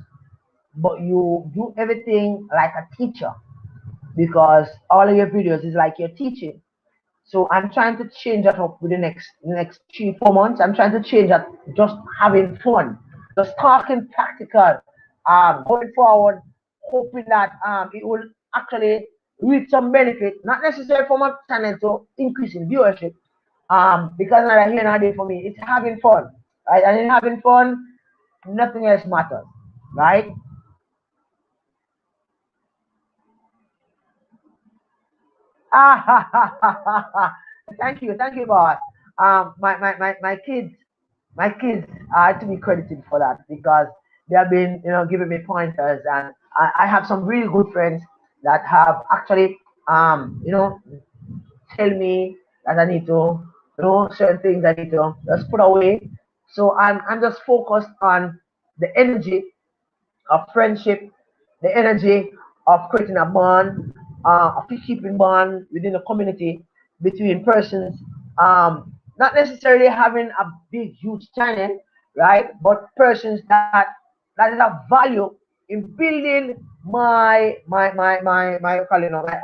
but you do everything like a teacher, because all of your videos is like you're teaching. So I'm trying to change that up with the next 3, 4 months. I'm trying to change that, just having fun, just talking practical, going forward, hoping that it will actually reap some benefit, not necessarily for my channel to increase in viewership, because not here nor there for me. It's having fun, right? And in having fun, nothing else matters, right? Thank you, boss. My kids are to be credited for that, because they have been, giving me pointers, and I have some really good friends that have actually, tell me that I need to, certain things I need to just put away. So I'm just focused on the energy of friendship, the energy of creating a bond, a peace keeping bond within the community between persons. Not necessarily having a big, huge channel, right? But persons that is of value in building my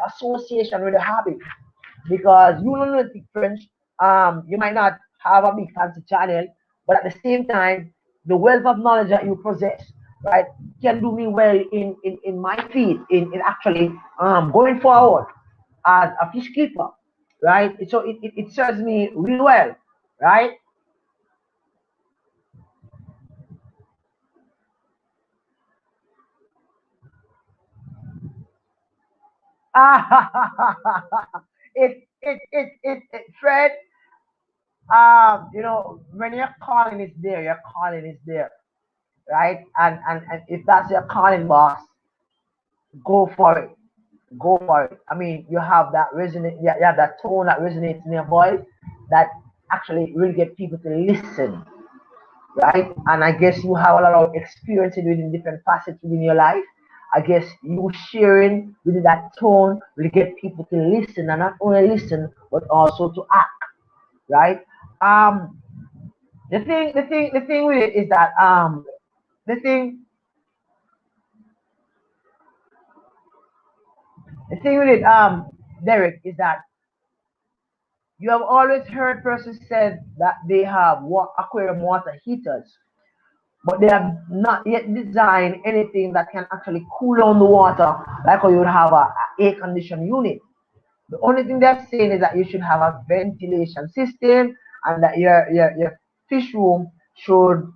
association with the hobby, because you don't know the French. You might not have a big fancy channel, but at the same time, the wealth of knowledge that you possess, right, can do me well in my feed, in actually going forward as a fish keeper, right? So it serves me really well, right? Fred, when your calling is there, your calling is there, right? And if that's your calling, boss, go for it. Go for it. I mean, you have that resonate, you have that tone that resonates in your voice that actually really get people to listen, right? And I guess you have a lot of experience within different facets within your life. I guess you sharing with that tone will get people to listen, and not only listen but also to act, right? Um, the thing with it is that the thing the thing with it, Derek, is that you have always heard persons said that they have aquarium water heaters, but they have not yet designed anything that can actually cool down the water like how you would have a air conditioned unit. The only thing they're saying is that you should have a ventilation system, and that your fish room should,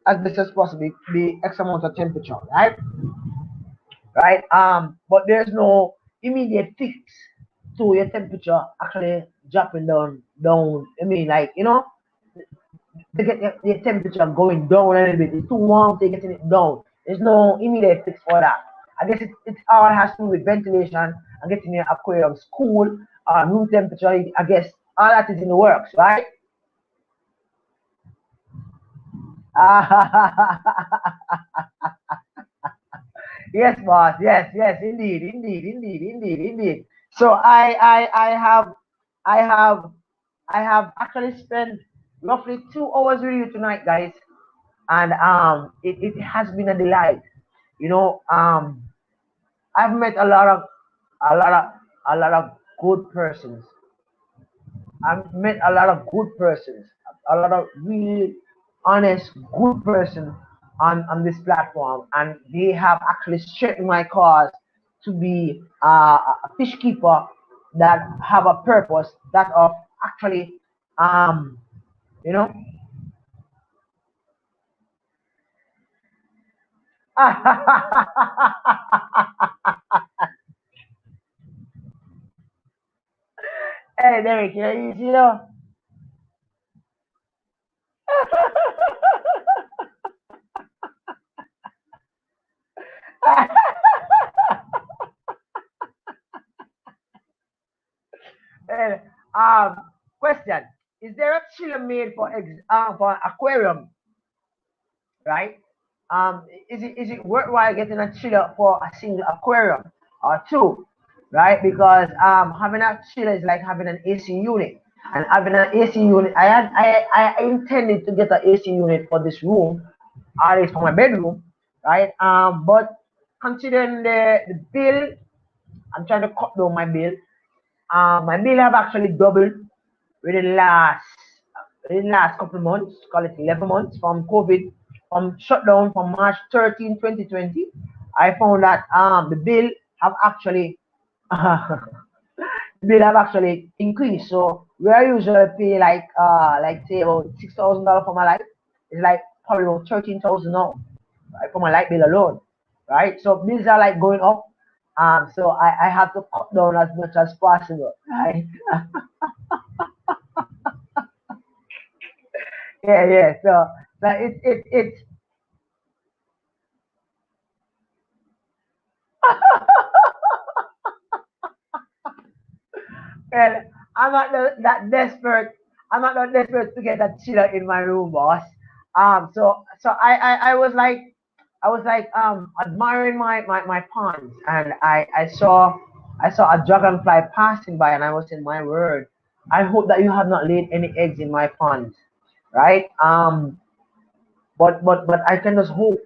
as best as possible, be X amount of temperature, right? Right? But there's no immediate fix to your temperature actually dropping down. I mean, like, to get your temperature going down a little bit. It's too warm to getting it down. There's no immediate fix for that. I guess it all has to do with ventilation and getting your aquariums cool, room temperature. I guess all that is in the works, right? Yes, boss. Yes, indeed. So I have I have actually spent roughly 2 hours with you tonight, guys, and it has been a delight. You know, I've met a lot of a lot of good persons. I've met a lot of good persons, a lot of really honest, good person on this platform, and they have actually strengthened my cause to be a fish keeper that have a purpose, that of actually you know. Hey, Derek, you know. Hey, um, question: is there a chiller made for aquarium? Right? Is it worthwhile getting a chiller for a single aquarium or two? Right? Because having a chiller is like having an AC unit. And having an AC unit, I intended to get an AC unit for this room, or at least for my bedroom, right? But considering the bill, I'm trying to cut down my bill. My bill have actually doubled within the last couple of months, call it 11 months from COVID, from shutdown from March 13, 2020. I found that the bill have actually increased. So where I usually pay like say about $6,000 for my light, it's like probably about 13,000 now, right, for my light bill alone, right? So bills are like going up. So I have to cut down as much as possible, right? Yeah, yeah. So it's well, I'm not that desperate. I'm not that desperate to get a chiller in my room, boss. So I was like admiring my ponds, and I saw a dragonfly passing by, and I was in my word. I hope that you have not laid any eggs in my ponds, right? But I can just hope.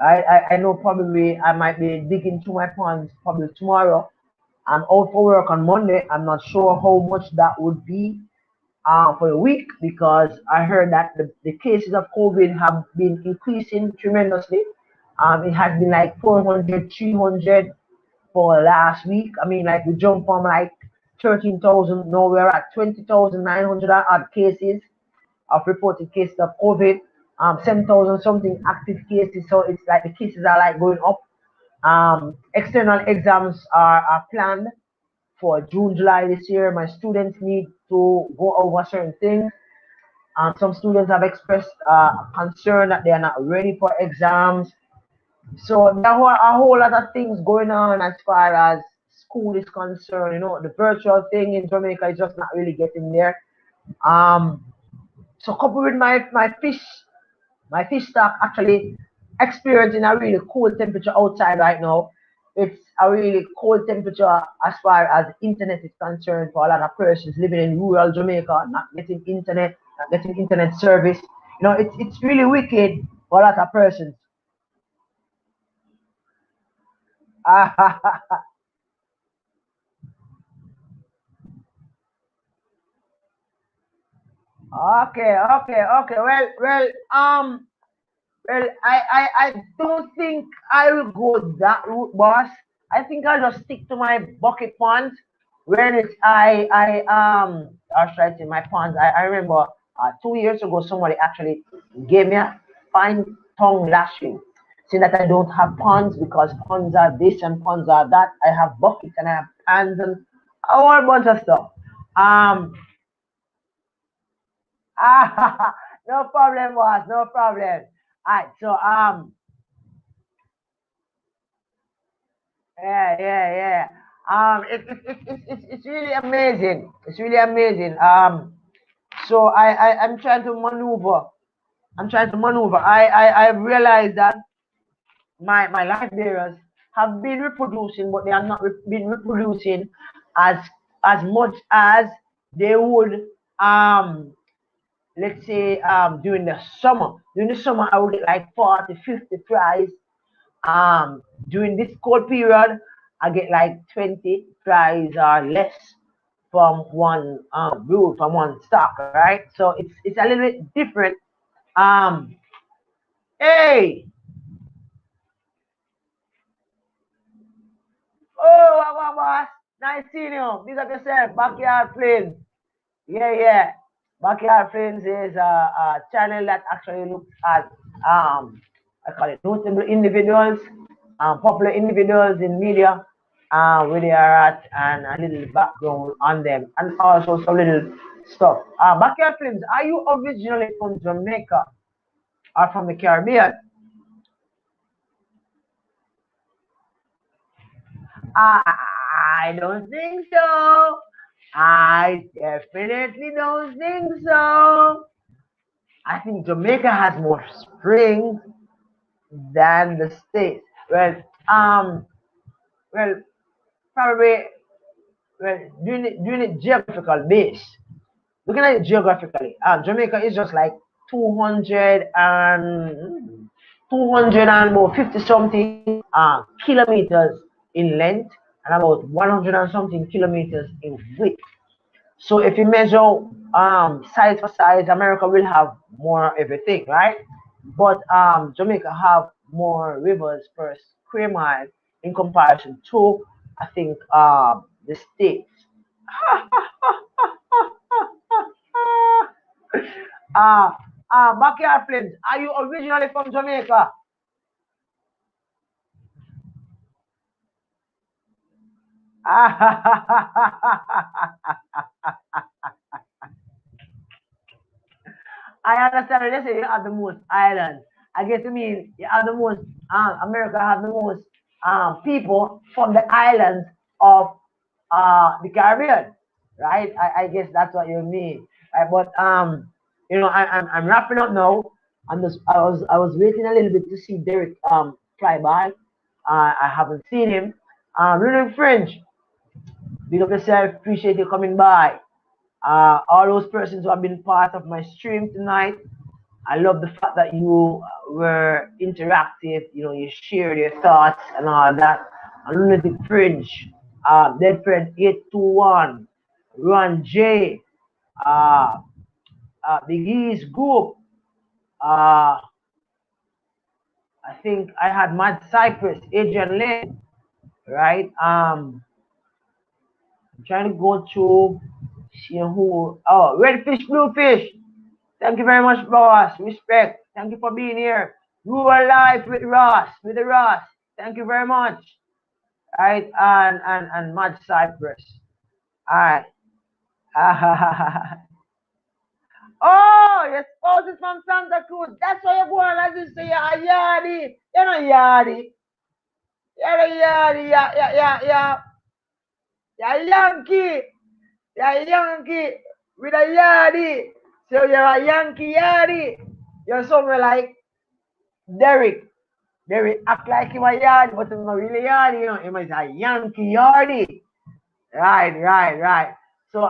I know probably I might be digging to my ponds probably tomorrow. I'm out for work on Monday. I'm not sure how much that would be for a week, because I heard that the cases of COVID have been increasing tremendously. It has been like 400, 300 for last week. I mean, like we jumped from like 13,000, now we're at 20,900 odd cases of reported cases of COVID. 7,000 something active cases. So it's like the cases are like going up. External exams are planned for June, July this year. My students need to go over certain things. Some students have expressed concern that they are not ready for exams. So there are a whole lot of things going on as far as school is concerned. The virtual thing in Jamaica is just not really getting there. Um, so coupled with my fish stock actually experiencing a really cold temperature outside right now. It's a really cold temperature as far as internet is concerned for a lot of persons living in rural Jamaica, not getting internet, not getting internet service. It's really wicked for a lot of persons. Okay, okay, okay. Well, I don't think I will go that route, boss. I think I'll just stick to my bucket ponds. Where it's or should I say my ponds? I remember 2 years ago somebody actually gave me a fine tongue lashing, saying that I don't have ponds because ponds are this and ponds are that. I have buckets and I have pans and a whole bunch of stuff. Um, no problem, boss. No problem. All right, so yeah, yeah, yeah. It's really amazing. It's really amazing. So I'm trying to maneuver. I'm trying to maneuver. I realized that my life bearers have been reproducing, but they have not been reproducing as as much as they would let's say during the summer. During the summer, I would get like 40, 50 flies. During this cold period, I get like 20 flies or less from one brood, from one stock, right? So it's a little bit different. Um, hey, oh, what boss? Nice seeing you. Big up yourself, backyard flame. Yeah, yeah. Backyard Films is a channel that actually looks at I call it notable individuals, popular individuals in media, where they are at, and a little background on them, and also some little stuff. Backyard Films, are you originally from Jamaica or from the Caribbean? I don't think so. I definitely don't think so. I think Jamaica has more springs than the States. Well, probably, well, doing it geographical base. Looking at it geographically, Jamaica is just like 200 and 250 something kilometers in length and about 100 and something kilometers in width. So if you measure size for size, America will have more everything, right? But Jamaica have more rivers per square mile in comparison to, I think, the states. uh, Backyard Flames, are you originally from Jamaica? I understand when they say you have the most islands. I guess you mean you have the most, America have the most people from the islands of the Caribbean, right? I guess that's what you mean. Right? But I'm wrapping up now. I was waiting a little bit to see Derek fly by. I haven't seen him. Really French, big up yourself. Appreciate you coming by. All those persons who have been part of my stream tonight. I love the fact that you were interactive. You shared your thoughts and all that. Lunatic Fringe, Dead Friend 821, Ron J, uh, Big E's group. Uh, I think I had Mad Cypress, Adrian Lynn, right? I'm trying to go through, see who. Oh, Red Fish, Blue Fish. Thank you very much, boss. Respect. Thank you for being here. Rural life with Ross, with the Ross. Thank you very much. Right, and Mad Cypress. All right. Oh, your spouse is from Santa Cruz. That's why you're going as you say you're a yardie. You're not yardie. You're a yardie. You're a Yankee. You're a Yankee with a yardie. So you're a Yankee yardie. You're somewhere like Derek. Derek act like him a yardie, but he's not really yardie, Him is a Yankee yardie. Right. So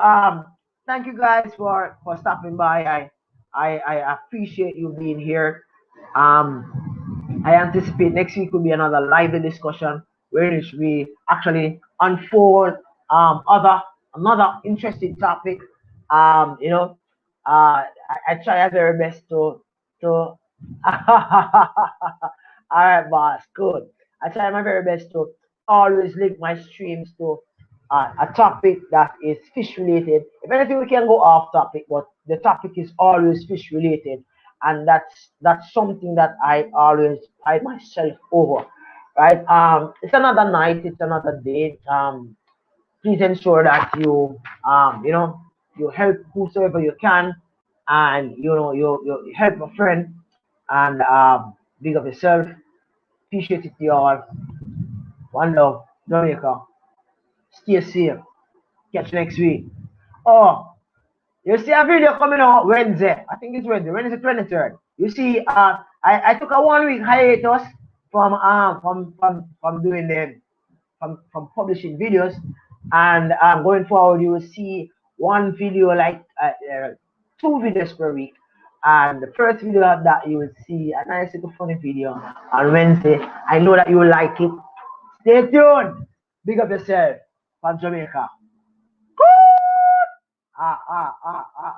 thank you guys for stopping by. I appreciate you being here. I anticipate next week will be another lively discussion where we actually unfold other another interesting topic. I try my very best to all right, boss, good. I try my very best to always link my streams to a topic that is fish related. If anything, we can go off topic, but the topic is always fish related, and that's something that I always pride myself over. Right? It's another night, it's another day. Please ensure that you help whosoever you can, and you help a friend, and big of yourself. Appreciate it, y'all. One love, Jamaica. Stay safe. Catch you next week. Oh, you see a video coming out Wednesday. I think it's Wednesday 23rd. You see, I took a 1 week hiatus from doing them from publishing videos, and going forward you will see one video like two videos per week. And the first video of that you will see a nice little funny video on Wednesday. I know that you will like it. Stay tuned. Big up yourself from Jamaica. Ah, ah, ah, ah,